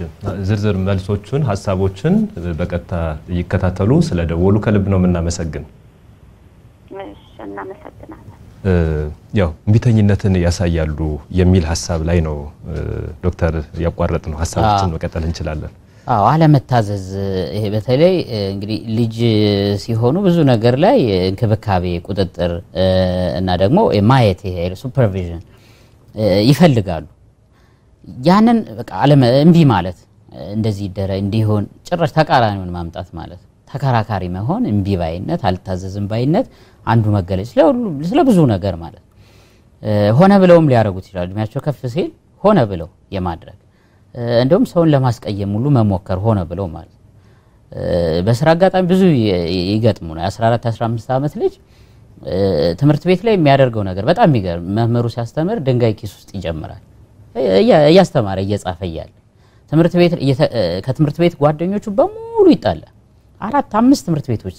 ዝርዝር መልሶቹን ሐሳቦችን በቀጥታ ይከታተሉ ስለደወሉ ከልብ ነው እናመሰግን እሺ እናመሰግናለን ያው እንቢተኝነትን ያሳያሉ የሚል ሐሳብ ላይ ነው ዶክተር ያቋረጥ ነው ሐሳቦችን መቀጠል እንችላለን አዎ አለመታዘዝ ይሄ በተለይ እንግዲህ ልጅ ሲሆኑ ብዙ ነገር ላይ እንክብካቤ ቁጥጥር እና ደግሞ ማየት ይሄ ሱፐርቪዥን ይፈልጋሉ ያንን በቃ እንቢ ማለት እንደዚህ ይደረ እንዲሆን ጭራሽ ተቃራኒውን ማምጣት ማለት ተከራካሪ መሆን እንቢ ባይነት አልታዘዝም ባይነት አንዱ መገለጽ ስለብዙ ነገር ማለት ሆነ ብለውም ሊያረጉት ይችላል እድሜያቸው ከፍ ሲል ሆነ ብለው የማድረግ እንደውም ሰውን ለማስቀየም ሁሉ መሞከር ሆነ ብለው ማለት በስራ አጋጣሚ ብዙ ይገጥሙ ነው 14 15 ዓመት ልጅ ትምህርት ቤት ላይ የሚያደርገው ነገር በጣም የሚገርም መምህሩ ሲያስተምር ድንጋይ ኪስ ውስጥ ይጀምራል እያስተማረ እየጻፈ ይያል ከትምህርት ቤት ጓደኞቹ በሙሉ ይጣላ 4-5 ትምህርት ቤቶች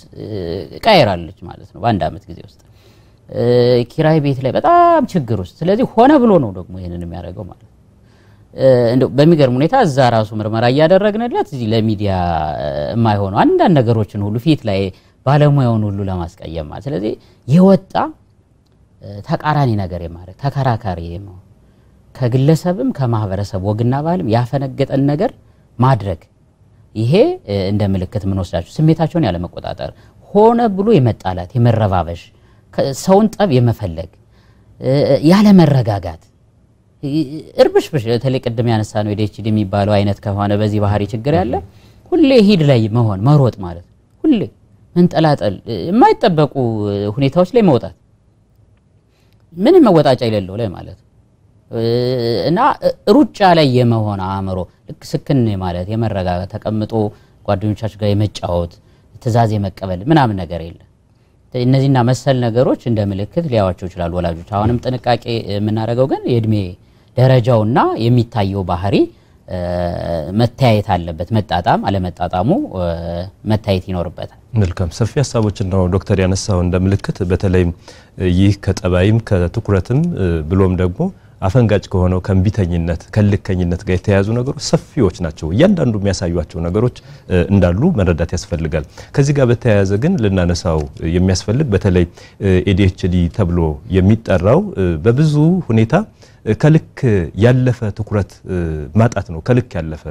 ቀይራለች ማለት ነው በአንድ አመት ጊዜ ውስጥ ኪራይ ቤት ላይ በጣም ችግር ውስጥ ስለዚህ ሆነ ብሎ ነው ደግሞ ይሄንን የሚያደርገው ማለት እንደው በሚገርም ሁኔታ እዛ ራሱ ምርመራ ያደረግነለት እዚህ ለሚዲያ የማይሆነው አንዳንድ ነገሮችን ሁሉ ፊት ላይ ባለሙያውን ሁሉ ለማስቀየም ማለት ስለዚህ የወጣ ተቃራኒ ነገር የማድረግ ተከራካሪ ነው ከግለሰብም ከማህበረሰብ ወግና ባህልም ያፈነገጠን ነገር ማድረግ ይሄ እንደ ምልክት ምን ወስዳችሁ ስሜታቸውን ያለ መቆጣጠር ሆነ ብሎ የመጣላት የመረባበሽ ሰውን ጠብ የመፈለግ ያለ መረጋጋት እርብሽብሽ ተለቀደም ያነሳነው የዲኤችዲ የሚባለው አይነት ከሆነ በዚህ ባህሪ ችግር ያለ ሁሌ ሂድ ላይ መሆን መሮጥ ማለት ሁሌ መንጠላጠል የማይጠበቁ ሁኔታዎች ላይ መውጣት ምንም መወጣጫ የሌለው ላይ ማለት እና ሩጫ ላይ የመሆን አእምሮ ልክ ስክን ማለት የመረጋጋት ተቀምጦ ጓደኞቻችሁ ጋር የመጫወት ትዛዝ የመቀበል ምናምን ነገር የለም እነዚህና መሰል ነገሮች እንደ ምልክት ሊያዋቸው ይችላል ወላጆች አሁንም ጥንቃቄ የምናደርገው ግን የእድሜ ደረጃውና የሚታየው ባህሪ መታየት አለበት መጣጣም አለመጣጣሙ መታየት ይኖርበታል መልካም ሰፊ ሐሳቦችን ነው ዶክተር ያነሳው እንደ ምልክት በተለይ ይህ ከጠባይም ከትኩረትም ብሎም ደግሞ አፈንጋጭ ከሆነው ከንቢተኝነት ከልከኝነት ጋር የተያዙ ነገሮች ሰፊዎች ናቸው እያንዳንዱ የሚያሳዩአቸው ነገሮች እንዳሉ መረዳት ያስፈልጋል ከዚህ ጋር በተያያዘ ግን ልናነሳው የሚያስፈልግ በተለይ ADHD ተብሎ የሚጠራው በብዙ ሁኔታ ከልክ ያለፈ ትኩረት ማጣት ነው ከልክ ያለፈ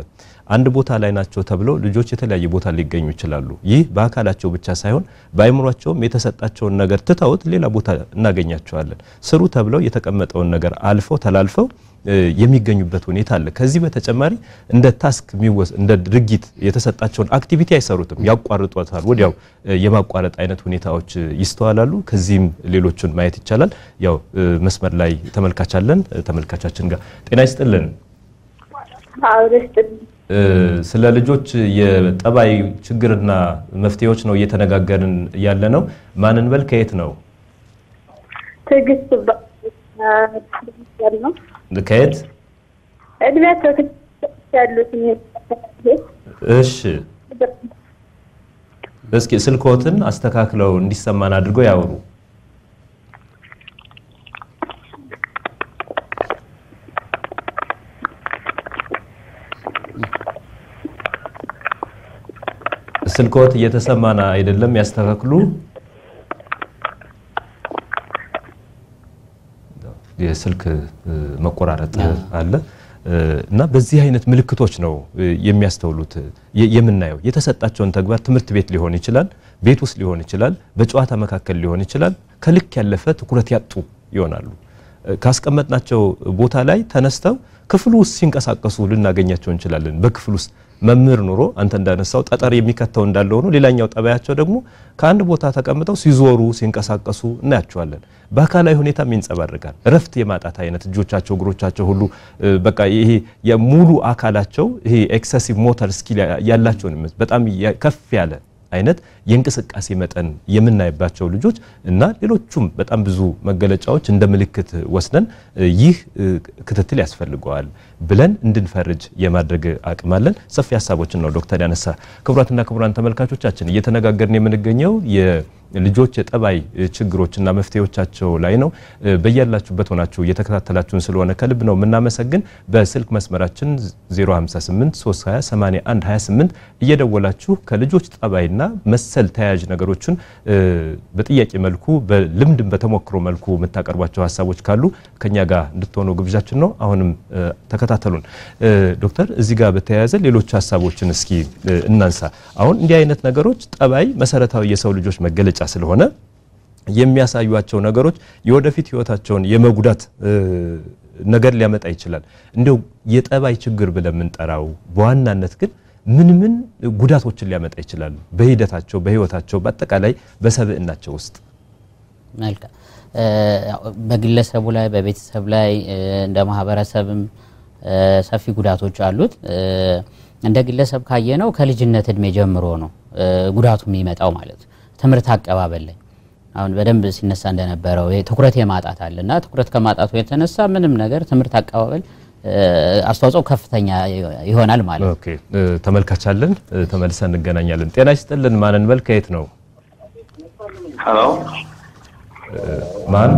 አንድ ቦታ ላይ ናቸው ተብለው ልጆች የተለያየ ቦታ ሊገኙ ይችላሉ ይህ በአካላቸው ብቻ ሳይሆን በአይምሮአቸውም የተሰጣቸውን ነገር ትተውት ሌላ ቦታ እናገኛቸዋለን ስሩ ተብለው የተቀመጠውን ነገር አልፈው ተላልፈው የሚገኙበት ሁኔታ አለ ከዚህ በተጨማሪ እንደ ታስክ እንደ ድርጊት የተሰጣቸውን አክቲቪቲ አይሰሩትም ያቋርጧታል ወዲያው የማቋረጥ አይነት ሁኔታዎች ይስተዋላሉ ከዚህም ሌሎችን ማየት ይቻላል ያው መስመር ላይ ተመልካቻለን ተመልካቻችን ጋር ጤና ይስጥልን ስለ ልጆች የጠባይ ችግርና መፍትሄዎች ነው እየተነጋገርን ያለ ነው ማንን በል ከየት ነው ትግስት ነው ከየት እድሜያቸው ያሉት እሺ እስኪ ስልኮትን አስተካክለው እንዲሰማን አድርገው ያወሩ ስልኮት እየተሰማና አይደለም ያስተካክሉ የስልክ መቆራረጥ አለ እና በዚህ አይነት ምልክቶች ነው የሚያስተውሉት የምናየው የተሰጣቸውን ተግባር ትምህርት ቤት ሊሆን ይችላል ቤት ውስጥ ሊሆን ይችላል በጨዋታ መካከል ሊሆን ይችላል ከልክ ያለፈ ትኩረት ያጡ ይሆናሉ ካስቀመጥናቸው ቦታ ላይ ተነስተው ክፍሉ ውስጥ ሲንቀሳቀሱ ልናገኛቸው እንችላለን በክፍሉ ውስጥ መምህር ኑሮ አንተ እንዳነሳው ጠጠር የሚከተው እንዳለው ነው ሌላኛው ጠባያቸው ደግሞ ከአንድ ቦታ ተቀምጠው ሲዞሩ ሲንቀሳቀሱ እናያቸዋለን በአካላዊ ሁኔታ የሚንጸባረቃል ረፍት የማጣት አይነት እጆቻቸው እግሮቻቸው ሁሉ በቃ ይሄ የሙሉ አካላቸው ይሄ ኤክሰሲቭ ሞተር ስኪል ያላቸው ነው በጣም ከፍ ያለ አይነት የእንቅስቃሴ መጠን የምናይባቸው ልጆች እና ሌሎቹም በጣም ብዙ መገለጫዎች እንደ ምልክት ወስደን ይህ ክትትል ያስፈልገዋል ብለን እንድንፈርጅ የማድረግ አቅም አለን። ሰፊ ሐሳቦችን ነው ዶክተር ያነሳ። ክቡራትና ክቡራን ተመልካቾቻችን እየተነጋገርን የምንገኘው ልጆች የጠባይ ችግሮችና መፍትሄዎቻቸው ላይ ነው። በያላችሁበት ሆናችሁ እየተከታተላችሁን ስለሆነ ከልብ ነው የምናመሰግን። በስልክ መስመራችን 058 320 81 28 እየደወላችሁ ከልጆች ጠባይና መሰል ተያያዥ ነገሮችን በጥያቄ መልኩ በልምድ በተሞክሮ መልኩ የምታቀርቧቸው ሐሳቦች ካሉ ከኛ ጋር እንድትሆኑ ግብዣችን ነው። አሁንም ተከታተሉን። ዶክተር እዚህ ጋር በተያያዘ ሌሎች ሐሳቦችን እስኪ እናንሳ። አሁን እንዲህ አይነት ነገሮች ጠባይ መሰረታዊ የሰው ልጆች መገለጫ ስለሆነ የሚያሳዩአቸው ነገሮች የወደፊት ህይወታቸውን የመጉዳት ነገር ሊያመጣ ይችላል። እንደው የጠባይ ችግር ብለን የምንጠራው በዋናነት ግን ምን ጉዳቶችን ሊያመጣ ይችላል በሂደታቸው በህይወታቸው በአጠቃላይ በሰብዕናቸው ውስጥ? መልካም። በግለሰቡ ላይ በቤተሰብ ላይ እንደ ማህበረሰብም ሰፊ ጉዳቶች አሉት። እንደ ግለሰብ ካየነው ከልጅነት እድሜ ጀምሮ ነው ጉዳቱ የሚመጣው ማለት። ትምህርት አቀባበል ላይ አሁን በደንብ ሲነሳ እንደነበረው ትኩረት የማጣት አለና ትኩረት ከማጣቱ የተነሳ ምንም ነገር ትምህርት አቀባበል አስተዋጽኦ ከፍተኛ ይሆናል ማለት ነው። ኦኬ ተመልካች አለን፣ ተመልሰን እንገናኛለን። ጤና ይስጥልን። ማንን በል ከየት ነው? ሄሎ ማን?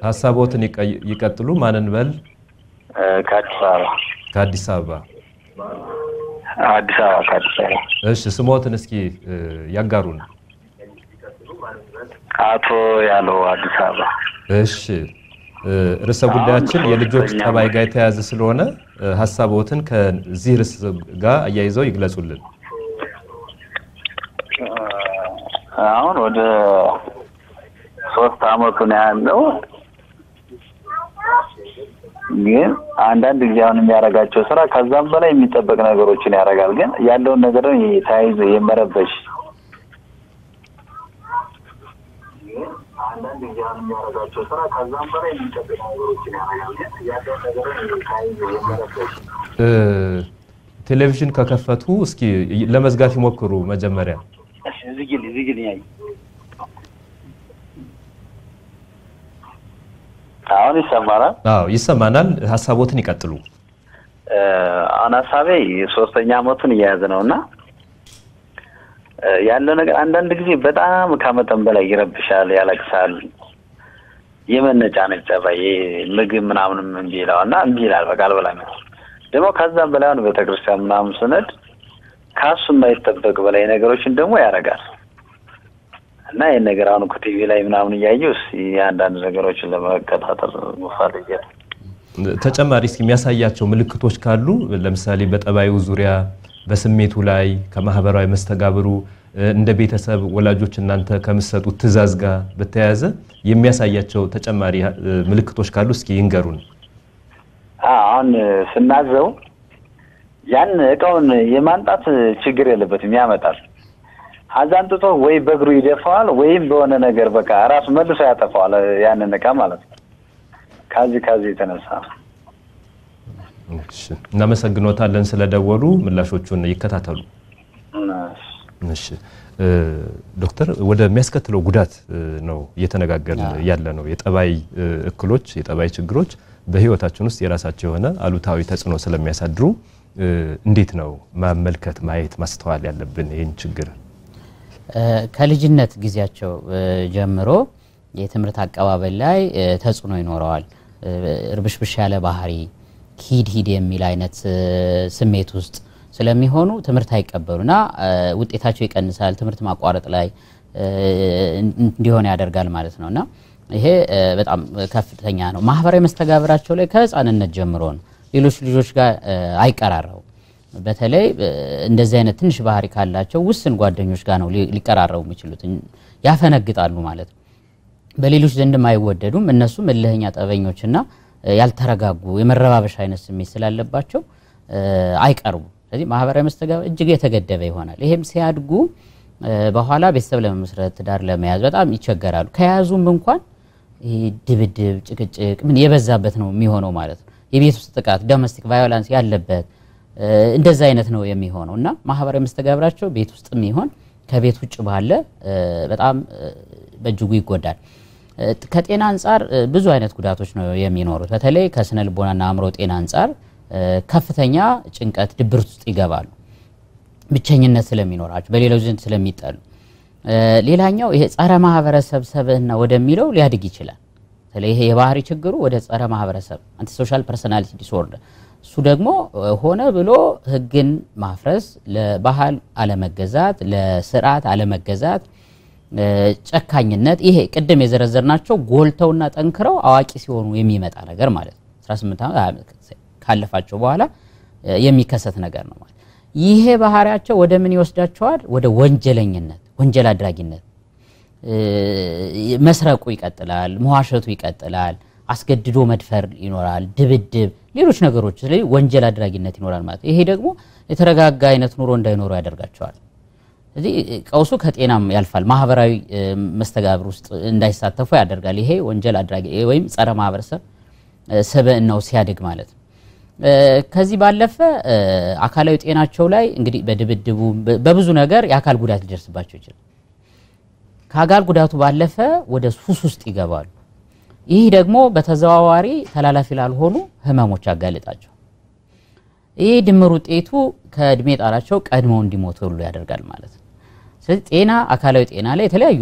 ሐሳቦትን ይቀጥሉ። ማንን በል? ከአዲስ አበባ። ከአዲስ አበባ ከአዲስ አበባ። እሺ ስሞትን እስኪ ያጋሩን። አቶ ያለው አዲስ አበባ። እሺ ርዕሰ ጉዳያችን የልጆች ጠባይ ጋር የተያያዘ ስለሆነ ሐሳቦትን ከዚህ ርዕስ ጋር አያይዘው ይግለጹልን። አሁን ወደ 3 አመቱ ነው ያለው። ግን አንዳንድ ጊዜ አሁን የሚያረጋቸው ስራ ከዛም በላይ የሚጠበቅ ነገሮችን ያረጋል። ግን ያለውን ነገር ነው ታይዞ የመረበሽ አንዳንድ ጊዜ አሁን የሚያረጋቸው ስራ ከዛም በላይ የሚጠበቅ ነገሮችን ያረጋል። ግን ያለውን ነገር ነው ታይዞ የመረበሽ ቴሌቪዥን ከከፈቱ እስኪ ለመዝጋት ይሞክሩ መጀመሪያ። እሺ ዝግል ያይ አሁን ይሰማናል? አዎ ይሰማናል። ሐሳቦትን ይቀጥሉ። ሐሳቤ 3ኛ አመቱን እያያዘ ነውና ያለ ነገር አንዳንድ ጊዜ በጣም ከመጠን በላይ ይረብሻል፣ ያለቅሳል። የመነጫነጭ ጠባይ ምግብ ምናምንም እንቢ ይላል በቃ አልበላም። ደግሞ ከዛም በላይ ነው ቤተክርስቲያን ምናምን ስነድ ካሱ የማይጠበቅ በላይ ነገሮችን ደግሞ ያረጋል። እና ይሄን ነገር አሁን ቲቪ ላይ ምናምን ያያየው አንዳንድ ነገሮችን ለመከታተል ፈልጌ ተጨማሪ እስኪ የሚያሳያቸው ምልክቶች ካሉ ለምሳሌ በጠባዩ ዙሪያ በስሜቱ ላይ ከማህበራዊ መስተጋብሩ እንደ ቤተሰብ ወላጆች እናንተ ከምትሰጡት ትዕዛዝ ጋር በተያያዘ የሚያሳያቸው ተጨማሪ ምልክቶች ካሉ እስኪ ይንገሩን። አሁን ስናዘው ያን እቃውን የማንጣት ችግር የለበትም፣ ያመጣል። አዛንጥቶ ወይ በእግሩ ይደፋዋል ወይም በሆነ ነገር በቃ ራሱ መልሶ ያጠፋዋል ያንን እቃ ማለት ነው። ካዚህ የተነሳ እሺ እናመሰግኖታለን ስለደወሉ። ምላሾቹን ይከታተሉ። እሺ ዶክተር ወደ የሚያስከትለው ጉዳት ነው እየተነጋገርን ያለ ነው። የጠባይ እክሎች የጠባይ ችግሮች በህይወታችን ውስጥ የራሳቸው የሆነ አሉታዊ ተጽዕኖ ስለሚያሳድሩ እንዴት ነው ማመልከት ማየት ማስተዋል ያለብን ይህን ችግር? ከልጅነት ጊዜያቸው ጀምሮ የትምህርት አቀባበል ላይ ተጽዕኖ ይኖረዋል። እርብሽብሽ ያለ ባህሪ ሂድ የሚል አይነት ስሜት ውስጥ ስለሚሆኑ ትምህርት አይቀበሉና ውጤታቸው ይቀንሳል። ትምህርት ማቋረጥ ላይ እንዲሆን ያደርጋል ማለት ነውና ይሄ በጣም ከፍተኛ ነው። ማህበራዊ መስተጋብራቸው ላይ ከህፃንነት ጀምሮ ነው ሌሎች ልጆች ጋር አይቀራረቡ። በተለይ እንደዚህ አይነት ትንሽ ባህሪ ካላቸው ውስን ጓደኞች ጋር ነው ሊቀራረቡ የሚችሉት፣ ያፈነግጣሉ ማለት ነው። በሌሎች ዘንድ አይወደዱም። እነሱም እልህኛ ጠበኞችና ያልተረጋጉ የመረባበሽ አይነት ስሜት ስላለባቸው አይቀርቡ። ስለዚህ ማህበራዊ መስተጋብር እጅግ የተገደበ ይሆናል። ይሄም ሲያድጉ በኋላ ቤተሰብ ለመመስረት ትዳር ለመያዝ በጣም ይቸገራሉ። ከያዙም እንኳን ድብድብ ጭቅጭቅ ምን የበዛበት ነው የሚሆነው ማለት ነው። የቤት ውስጥ ጥቃት ዶሜስቲክ ቫዮላንስ ያለበት እንደዛ አይነት ነው የሚሆነውና ማህበራዊ መስተጋብራቸው ቤት ውስጥም ይሆን ከቤት ውጭ ባለ በጣም በእጅጉ ይጎዳል። ከጤና አንፃር ብዙ አይነት ጉዳቶች ነው የሚኖሩት። በተለይ ከስነ ልቦናና አእምሮ ጤና አንፃር ከፍተኛ ጭንቀት ድብርት ውስጥ ይገባሉ። ብቸኝነት ስለሚኖራቸው በሌላው ዘንድ ስለሚጠሉ ሌላኛው ይሄ ጸረ ማህበረሰብ ሰብዕና ወደሚለው ሊያድግ ይችላል። ስለዚህ ይሄ የባህሪ ችግሩ ወደ ጸረ ማህበረሰብ አንቲ ሶሻል ፐርሰናሊቲ ዲስኦርደር እሱ ደግሞ ሆነ ብሎ ህግን ማፍረስ ለባህል አለመገዛት ለስርዓት አለመገዛት ጨካኝነት ይሄ ቅድም የዘረዘርናቸው ጎልተውና ጠንክረው አዋቂ ሲሆኑ የሚመጣ ነገር ማለት ነው 18 ዓመት ካለፋቸው በኋላ የሚከሰት ነገር ነው ማለት ይሄ ባህሪያቸው ወደ ምን ይወስዳቸዋል ወደ ወንጀለኝነት ወንጀል አድራጊነት መስረቁ ይቀጥላል መዋሸቱ ይቀጥላል አስገድዶ መድፈር ይኖራል ድብድብ ሌሎች ነገሮች ስለዚህ ወንጀል አድራጊነት ይኖራል ማለት ይሄ ደግሞ የተረጋጋ አይነት ኑሮ እንዳይኖሩ ያደርጋቸዋል ስለዚህ ቀውሱ ከጤናም ያልፋል ማህበራዊ መስተጋብር ውስጥ እንዳይሳተፉ ያደርጋል ይሄ ወንጀል አድራጊ ወይም ጸረ ማህበረሰብ ሰብዕናው ሲያድግ ማለት ከዚህ ባለፈ አካላዊ ጤናቸው ላይ እንግዲህ በድብድቡ በብዙ ነገር የአካል ጉዳት ሊደርስባቸው ይችላል ከአካል ጉዳቱ ባለፈ ወደ ሱስ ውስጥ ይገባሉ ይሄ ደግሞ በተዘዋዋሪ ተላላፊ ላልሆኑ ህመሞች ያጋልጣቸው ይሄ ድምር ውጤቱ ከእድሜ ጣራቸው ቀድመው እንዲሞቱ ሁሉ ያደርጋል ማለት ነው ስለዚህ ጤና አካላዊ ጤና ላይ የተለያዩ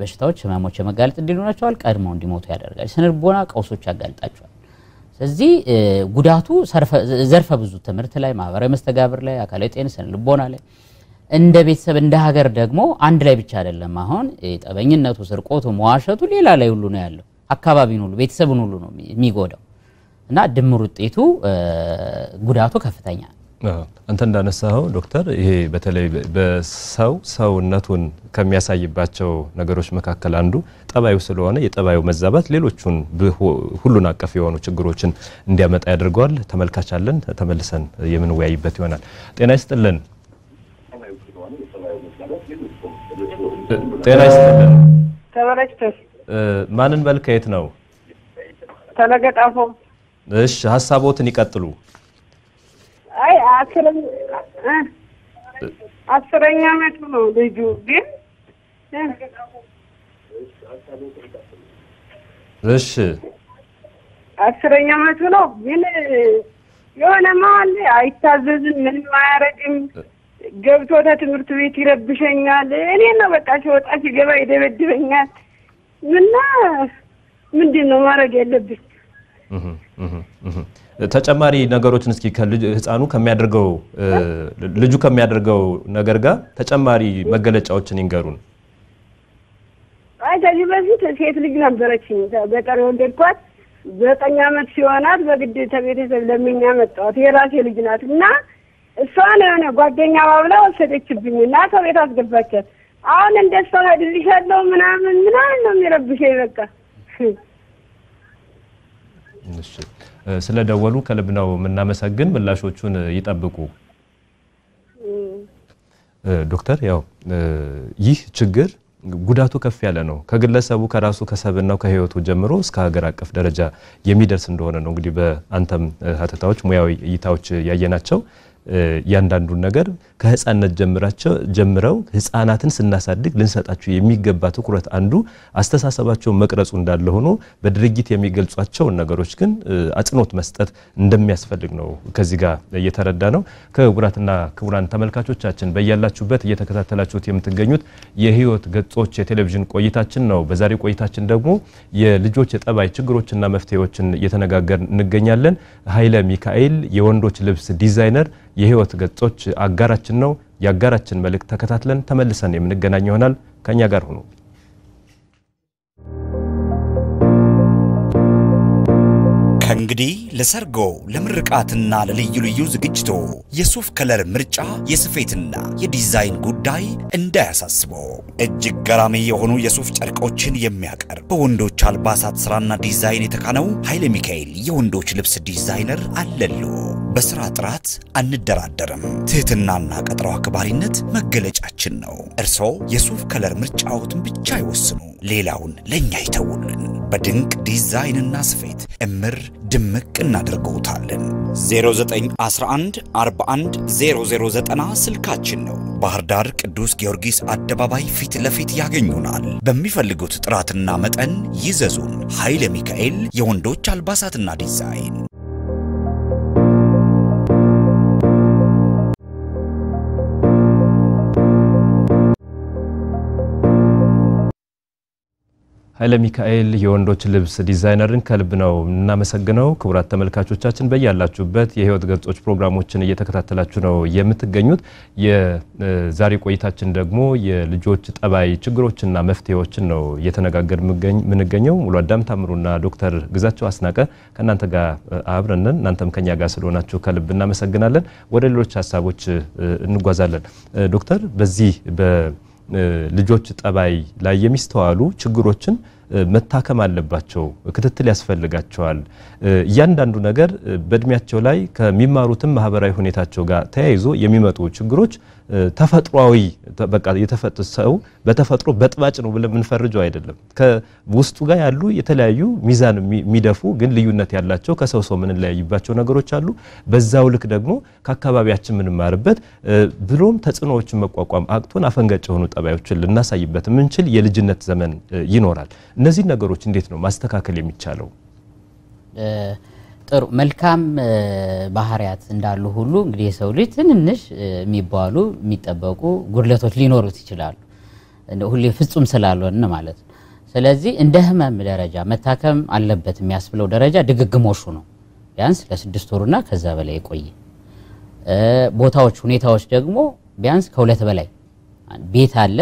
በሽታዎች ህመሞች የመጋለጥ እንዲኖራቸው ቀድመው እንዲሞቱ ያደርጋል ስነልቦና ቀውሶች ያጋልጣቸዋል ስለዚህ ጉዳቱ ዘርፈ ብዙ ትምህርት ላይ ማህበራዊ መስተጋብር ላይ አካላዊ ጤና ስነልቦና ላይ እንደ ቤተሰብ እንደ ሀገር ደግሞ አንድ ላይ ብቻ አይደለም አሁን ጠበኝነቱ ስርቆቱ መዋሸቱ ሌላ ላይ ሁሉ ነው ያለው አካባቢን ሁሉ ቤተሰብን ሁሉ ነው የሚጎዳው እና ድምር ውጤቱ ጉዳቱ ከፍተኛ አንተ እንዳነሳው ዶክተር ይሄ በተለይ በሰውነቱን ከሚያሳይባቸው ነገሮች መካከል አንዱ ጠባዩ ስለሆነ የጠባዩ መዛባት ሌሎቹን ሁሉን አቀፍ የሆኑ ችግሮችን እንዲያመጣ ያደርገዋል ተመልካች አለን ተመልሰን የምንወያይበት ይሆናል ጤና ይስጥልን ጤና ይስጥልን ተበረክተስ ማንን መልከየት ነው ተለገጣፎ እሺ ሐሳቦትን ይቀጥሉ አይ አስረኛ ዓመቱ ነው ልጁ ግን እሺ አስረኛ ዓመቱ ነው ግን የሆነ ማል አይታዘዝም ምንም አያረግም ገብቶ ትምህርት ቤት ይረብሸኛል እኔ ነው በቃ ሲወጣ ሲገባ ይደበድበኛል ምንድነው ማረግ ያለብኝ ተጨማሪ ነገሮችን እስኪ ህፃኑ ከሚያደርገው ልጁ ከሚያደርገው ነገር ጋር ተጨማሪ መገለጫዎችን ይንገሩን አይ ከዚህ በፊት ሴት ልጅ ነበረችኝ በቀር ወንደድኳት 9 ዓመት ሲሆናት በግድ ተቤተሰብ ለምኛ መጣት የራሴ ልጅ ናትና እሷን የሆነ ጓደኛ ባብላ ወሰደችብኝና ከቤት አስገባቻት አሁን እንደሷ ሄድልሻለሁ ምናምን ነው የሚረብሸኝ በቃ እሺ ስለደወሉ ከልብ ነው የምናመሰግን ምላሾቹን ይጠብቁ ዶክተር ያው ይህ ችግር ጉዳቱ ከፍ ያለ ነው ከግለሰቡ ከራሱ ከሰብናው ከህይወቱ ጀምሮ እስከ ሀገር አቀፍ ደረጃ የሚደርስ እንደሆነ ነው እንግዲህ በአንተም ሀተታዎች ሙያዊ እይታዎች ያየናቸው ያንዳንዱ ነገር ከህፃንነት ጀምረው ህፃናትን ስናሳድግ ልንሰጣቸው የሚገባ ትኩረት አንዱ አስተሳሰባቸው መቅረጹ እንዳለ ሆኖ በድርጊት የሚገልጿቸው ነገሮች ግን አጽንኦት መስጠት እንደሚያስፈልግ ነው ከዚህ ጋር እየተረዳ ነው ከጉራትና ክቡራን ተመልካቾቻችን በእያላችሁበት እየተከታተላችሁት የምትገኙት የህይወት ገጾች የቴሌቪዥን ቆይታችን ነው በዛሬው ቆይታችን ደግሞ የልጆች የጠባይ ችግሮችና መፍትሄዎችን እየተነጋገርን እንገኛለን ኃይለ ሚካኤል የወንዶች ልብስ ዲዛይነር የህይወት ገጾች አጋራችን ነው ያጋራችን መልእክት ተከታትለን ተመልሰን የምንገናኝ ይሆናል ከኛ ጋር ሆኖ ከእንግዲህ ለሰርጎ ለምርቃትና ለልዩ ልዩ ዝግጅቶ የሱፍ ከለር ምርጫ የስፌትና የዲዛይን ጉዳይ እንዳያሳስበው እጅግ ገራሚ የሆኑ የሱፍ ጨርቆችን የሚያቀርብ በወንዶች አልባሳት ስራና ዲዛይን የተካነው ኃይለ ሚካኤል የወንዶች ልብስ ዲዛይነር አለሉ በስራ ጥራት አንደራደርም። ትህትናና ቀጠሮ አክባሪነት መገለጫችን ነው። እርሶ የሱፍ ከለር ምርጫዎትን ብቻ ይወስኑ፣ ሌላውን ለኛ ይተውልን። በድንቅ ዲዛይንና ስፌት እምር ድምቅ እናደርገውታለን። 0911 41 0090 ስልካችን ነው። ባህር ዳር ቅዱስ ጊዮርጊስ አደባባይ ፊት ለፊት ያገኙናል። በሚፈልጉት ጥራትና መጠን ይዘዙን። ኃይለ ሚካኤል የወንዶች አልባሳትና ዲዛይን። ኃይለ ሚካኤል የወንዶች ልብስ ዲዛይነርን ከልብ ነው እናመሰግነው። ክቡራት ተመልካቾቻችን በእያላችሁበት የህይወት ገጾች ፕሮግራሞችን እየተከታተላችሁ ነው የምትገኙት። የዛሬ ቆይታችን ደግሞ የልጆች ጠባይ ችግሮችና መፍትሄዎችን ነው እየተነጋገር ምንገኘው። ሙሉ አዳም ታምሩና ዶክተር ግዛቸው አስናቀ ከናንተ ጋር አብረን ነን። እናንተም ከኛ ጋር ስለሆናችሁ ከልብ እናመሰግናለን። ወደ ሌሎች ሐሳቦች እንጓዛለን። ዶክተር በዚህ ልጆች ጠባይ ላይ የሚስተዋሉ ችግሮችን መታከም አለባቸው፣ ክትትል ያስፈልጋቸዋል። እያንዳንዱ ነገር በእድሜያቸው ላይ ከሚማሩትም ማህበራዊ ሁኔታቸው ጋር ተያይዞ የሚመጡ ችግሮች ተፈጥሯዊ በቃ የተፈጠሰው በተፈጥሮ በጥባጭ ነው ብለን ምንፈርጀው አይደለም። ከውስጡ ጋር ያሉ የተለያዩ ሚዛን የሚደፉ ግን ልዩነት ያላቸው ከሰው ሰው ምን ለያይባቸው ነገሮች አሉ። በዛው ልክ ደግሞ ከአካባቢያችን ምንማርበት ብሎም ተጽዕኖዎችን መቋቋም አቅቶን አፈንገጭ የሆኑ ጠባዮችን ልናሳይበት ምንችል የልጅነት ዘመን ይኖራል። እነዚህ ነገሮች እንዴት ነው ማስተካከል የሚቻለው? ጥሩ መልካም ባህሪያት እንዳሉ ሁሉ እንግዲህ የሰው ልጅ ትንንሽ የሚባሉ የሚጠበቁ ጉድለቶች ሊኖሩት ይችላሉ። ሁሌ ፍጹም ስላልሆነ ማለት ነው። ስለዚህ እንደ ህመም ደረጃ መታከም አለበት የሚያስብለው ደረጃ ድግግሞሹ ነው። ቢያንስ ለ6 ወርና ከዛ በላይ ቆይ ቦታዎች ሁኔታዎች ደግሞ ቢያንስ ከሁለት በላይ ቤት አለ፣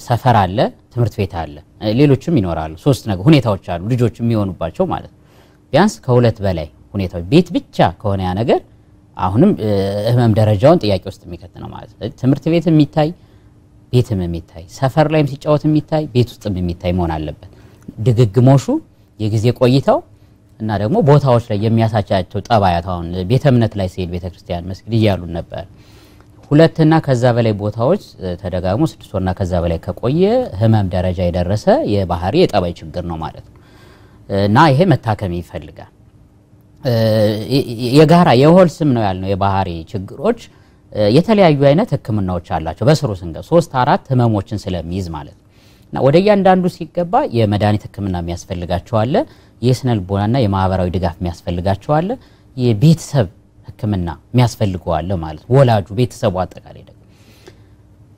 ሰፈር አለ፣ ትምህርት ቤት አለ፣ ሌሎችም ይኖራሉ። 3 ነገር ሁኔታዎች አሉ ልጆች የሚሆኑባቸው ማለት ነው። ቢያንስ ከሁለት በላይ ሁኔታዎች ቤት ብቻ ከሆነ ያ ነገር አሁንም ህመም ደረጃውን ጥያቄ ውስጥ የሚከት ነው ማለት ነው። ትምህርት ቤት የሚታይ ቤትም የሚታይ ሰፈር ላይም ሲጫወት የሚታይ ቤት ውስጥም የሚታይ መሆን አለበት። ድግግሞሹ የጊዜ ቆይታው እና ደግሞ ቦታዎች ላይ የሚያሳቻቸው ጠባያት አሁን ቤተ እምነት ላይ ሲል ቤተክርስቲያን መስጊድ ይያሉ ነበር። ሁለትና ከዛ በላይ ቦታዎች ተደጋግሞ 6 ወርና ከዛ በላይ ከቆየ ህመም ደረጃ የደረሰ የባህሪ የጠባይ ችግር ነው ማለት ነው። እና ይሄ መታከም ይፈልጋል። የጋራ የሆል ስም ነው ያልነው የባህሪ ችግሮች የተለያዩ አይነት ህክምናዎች አላቸው። በስሩ ስንገ 3-4 ህመሞችን ስለሚይዝ ማለት ነው። እና ወደ ያንዳንዱ ሲገባ የመድኃኒት ህክምና የሚያስፈልጋቸው አለ፣ የስነ ልቦናና የማህበራዊ ድጋፍ የሚያስፈልጋቸው አለ፣ የቤተሰብ ህክምና የሚያስፈልገው አለ ማለት ነው። ወላጁ ቤተሰቡ አጠቃላይ ደግሞ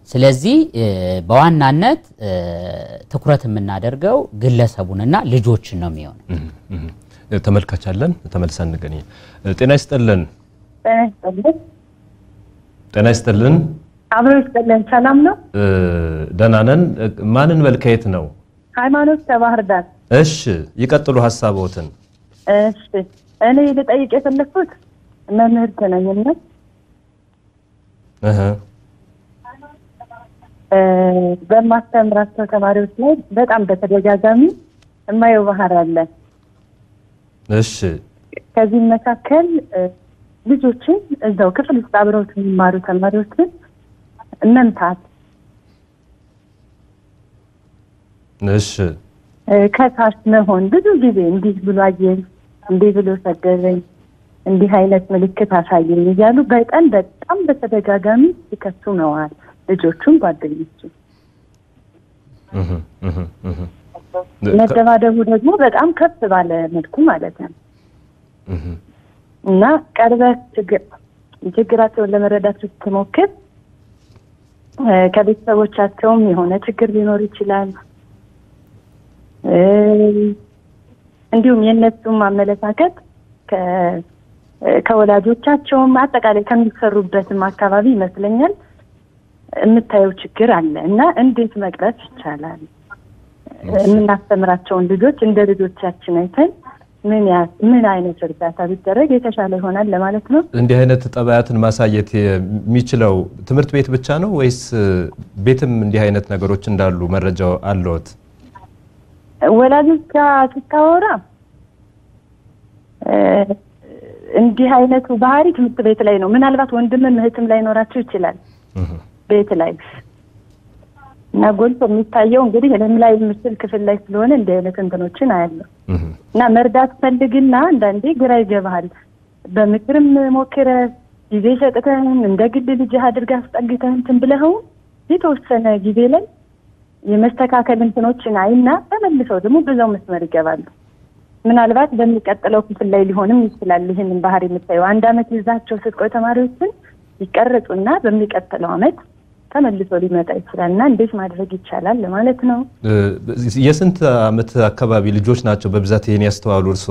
ስለዚህ በዋናነት ትኩረት የምናደርገው ግለሰቡንና ልጆችን ነው የሚሆነው። ተመልካቻለን ተመልሰን እንገናኝ። ጤና ይስጥልን። ጤና ይስጥልን። አብሮ ይስጥልን። ሰላም ነው? ደህና ነን። ማንን መልከየት ነው? ሃይማኖት ከባህር ዳር። እሺ ይቀጥሉ ሐሳቦትን። እሺ እኔ ልጠይቅ የፈለኩት መምህርት ነኝና በማስተምራቸው ተማሪዎች ላይ በጣም በተደጋጋሚ የማየው ባህሪ አለ። እሺ ከዚህ መካከል ልጆችን እዛው ክፍል ውስጥ አብረው የሚማሩ ተማሪዎችን መምታት፣ እሺ ከታች መሆን፣ ብዙ ጊዜ እንዲህ ብሎ አየኝ፣ እንዲህ ብሎ ሰደበኝ፣ እንዲህ አይነት ምልክት አሳየኝ እያሉ በጣም በተደጋጋሚ ሲከሱ ነዋል ልጆቹም ጓደኞቹ። መደባደቡ ደግሞ በጣም ከፍ ባለ መልኩ ማለት ነው። እና ቀርበህ ችግራቸውን ለመረዳት ስትሞክር ከቤተሰቦቻቸውም የሆነ ችግር ሊኖር ይችላል። እንዲሁም የነሱም አመለካከት ከወላጆቻቸውም አጠቃላይ ከሚሰሩበትም አካባቢ ይመስለኛል የምታየው ችግር አለ። እና እንዴት መቅረፍ ይቻላል? የምናስተምራቸውን ልጆች እንደ ልጆቻችን አይተን ምን አይነት እርዳታ ቢደረግ የተሻለ ይሆናል ለማለት ነው። እንዲህ አይነት ጠባያትን ማሳየት የሚችለው ትምህርት ቤት ብቻ ነው ወይስ ቤትም እንዲህ አይነት ነገሮች እንዳሉ መረጃው አለዎት? ወላጆች ጋር ስታወራ እንዲህ አይነቱ ባህሪ ትምህርት ቤት ላይ ነው ምናልባት ወንድምም እህትም ላይ ኖራቸው ይችላል ቤት ላይ እና ጎልቶ የሚታየው እንግዲህ እኔም ላይ ምስል ክፍል ላይ ስለሆነ እንደ አይነት እንትኖችን አያለሁ እና መርዳት ፈልግና አንዳንዴ ግራ ይገባል በምክርም ሞክረ ጊዜ ሰጥተን እንደ ግድ ልጅ አድርጋ አስጠግተን እንትን ብለው የተወሰነ ጊዜ ላይ የመስተካከል እንትኖችን አይና ተመልሰው ደግሞ በዛው መስመር ይገባሉ ምናልባት በሚቀጥለው ክፍል ላይ ሊሆንም ይችላል ይሄንን ባህሪ የምታየው አንድ አመት ይዛቸው ስትቆይ ተማሪዎችን ይቀርጹና በሚቀጥለው አመት ተመልሶ ሊመጣ ይችላልና እንዴት ማድረግ ይቻላል ለማለት ነው የስንት አመት አካባቢ ልጆች ናቸው በብዛት ይሄን ያስተዋሉ እርሶ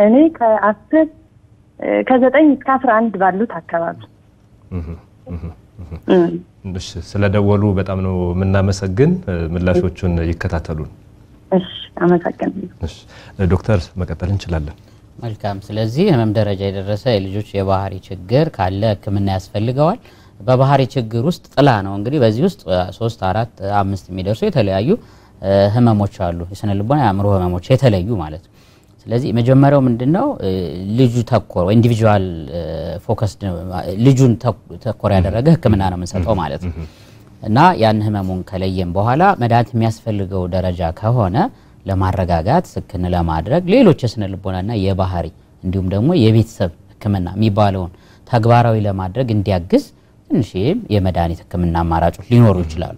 እኔ ከ9 እስከ 11 ባሉት አካባቢ እሺ ስለደወሉ በጣም ነው ምናመሰግን ምላሾቹን ይከታተሉን እሺ አመሰግናለሁ እሺ ዶክተር መቀጠል እንችላለን መልካም ስለዚህ ህመም ደረጃ የደረሰ የልጆች የባህሪ ችግር ካለ ህክምና ያስፈልገዋል በባህሪ ችግር ውስጥ ጥላ ነው እንግዲህ በዚህ ውስጥ 3 4 5 የሚደርሱ የተለያዩ ህመሞች አሉ የስነ ልቦና የአእምሮ ህመሞች የተለያዩ ማለት ነው ስለዚህ መጀመሪያው ምንድነው ልጁ ተኮር ኢንዲቪጁዋል ፎከስድ ልጁን ተኮር ያደረገ ህክምና ነው የምንሰጠው ማለት ነው እና ያን ህመሙን ከለየም በኋላ መድኃኒት የሚያስፈልገው ደረጃ ከሆነ ለማረጋጋት ስክን ለማድረግ ሌሎች የስነ ልቦናና የባህሪ እንዲሁም ደግሞ የቤተሰብ ህክምና የሚባለውን ተግባራዊ ለማድረግ እንዲያግዝ ትንሽም የመድኃኒት ህክምና አማራጮች ሊኖሩ ይችላሉ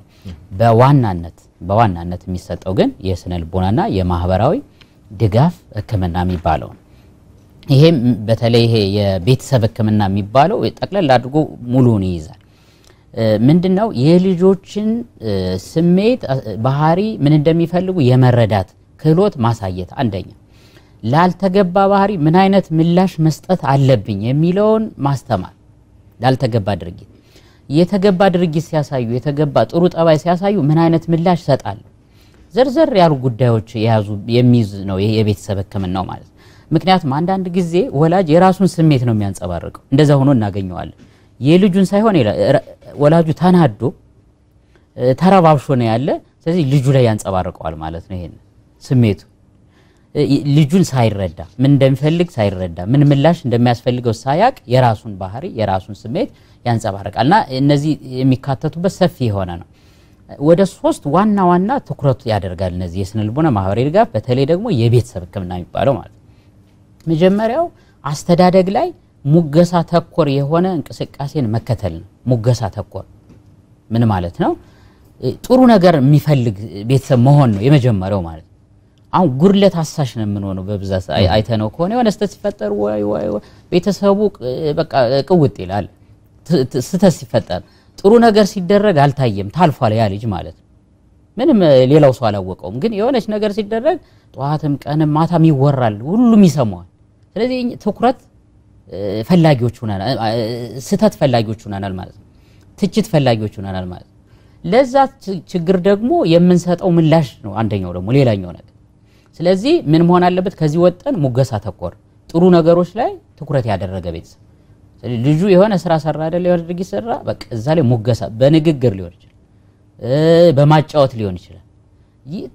በዋናነት የሚሰጠው ግን የስነ ልቦናና የማህበራዊ ድጋፍ ህክምና የሚባለው ይሄ በተለይ ይሄ የቤተሰብ ህክምና የሚባለው ጠቅለል አድርጎ ሙሉውን ይይዛል ምንድነው የልጆችን ስሜት ባህሪ ምን እንደሚፈልጉ የመረዳት ክህሎት ማሳየት አንደኛ ላልተገባ ባህሪ ምን አይነት ምላሽ መስጠት አለብኝ የሚለውን ማስተማር ላልተገባ ድርጊት የተገባ ድርጊት ሲያሳዩ የተገባ ጥሩ ጠባይ ሲያሳዩ ምን አይነት ምላሽ ሰጣሉ ዘርዘር ያሉ ጉዳዮች የሚይዝ ነው ይሄ የቤተሰብ ህክምናው ማለት ምክንያቱም አንዳንድ ጊዜ ወላጅ የራሱን ስሜት ነው የሚያንጸባርቀው እንደዛ ሆኖ እናገኘዋለን የልጁን ሳይሆን ወላጁ ተናዶ ተረባብሾ ነው ያለ ስለዚህ ልጁ ላይ ያንጸባርቀዋል ማለት ነው ይሄን ስሜቱ ልጁን ሳይረዳ ምን እንደሚፈልግ ሳይረዳ ምን ምላሽ እንደሚያስፈልገው ሳያቅ የራሱን ባህሪ የራሱን ስሜት ያንጸባርቃልና እነዚህ የሚካተቱበት ሰፊ የሆነ ነው ወደ 3 ዋና ትኩረት ያደርጋል እነዚህ የስነ ልቦና ማህበራዊ ድጋፍ በተለይ ደግሞ የቤተሰብ ህክምና የሚባለው ማለት መጀመሪያው አስተዳደግ ላይ ሙገሳ ተኮር የሆነ እንቅስቃሴን መከተል ነው ሙገሳ ተኮር ምን ማለት ነው ጥሩ ነገር የሚፈልግ ቤተሰብ መሆን ነው የመጀመሪያው ማለት አሁን ጉርለት አሳሽ ነው የምንሆነው በብዛት አይተነው ከሆነ የሆነ ስህተት ሲፈጠር ወይ ቤተሰቡ በቃ ቅውጥ ይላል ስህተት ሲፈጠር ጥሩ ነገር ሲደረግ አልታየም ታልፏል ያ ልጅ ማለት ምንም ሌላው ሰው አላወቀውም ግን የሆነች ነገር ሲደረግ ጧትም ቀንም ማታም ይወራል ሁሉም ይሰማዋል ስለዚህ ትኩረት ፈላጊዎች ሆነናል ስህተት ፈላጊዎች ሆነናል ማለት ነው ትችት ፈላጊዎች ሆነናል ማለት ለዛ ችግር ደግሞ የምንሰጠው ምላሽ ነው አንደኛው ደግሞ ሌላኛው ነገር ስለዚህ ምን መሆን አለበት ከዚህ ወጣን ሙገሳ ተኮር ጥሩ ነገሮች ላይ ትኩረት ያደረገ ቤተሰብ ልጁ የሆነ ስራ ሰራ አይደል የሆነ ድርጊት ሰራ በቃ እዛ ላይ ሙገሳ በንግግር ሊሆን ይችላል በማጫወት ሊሆን ይችላል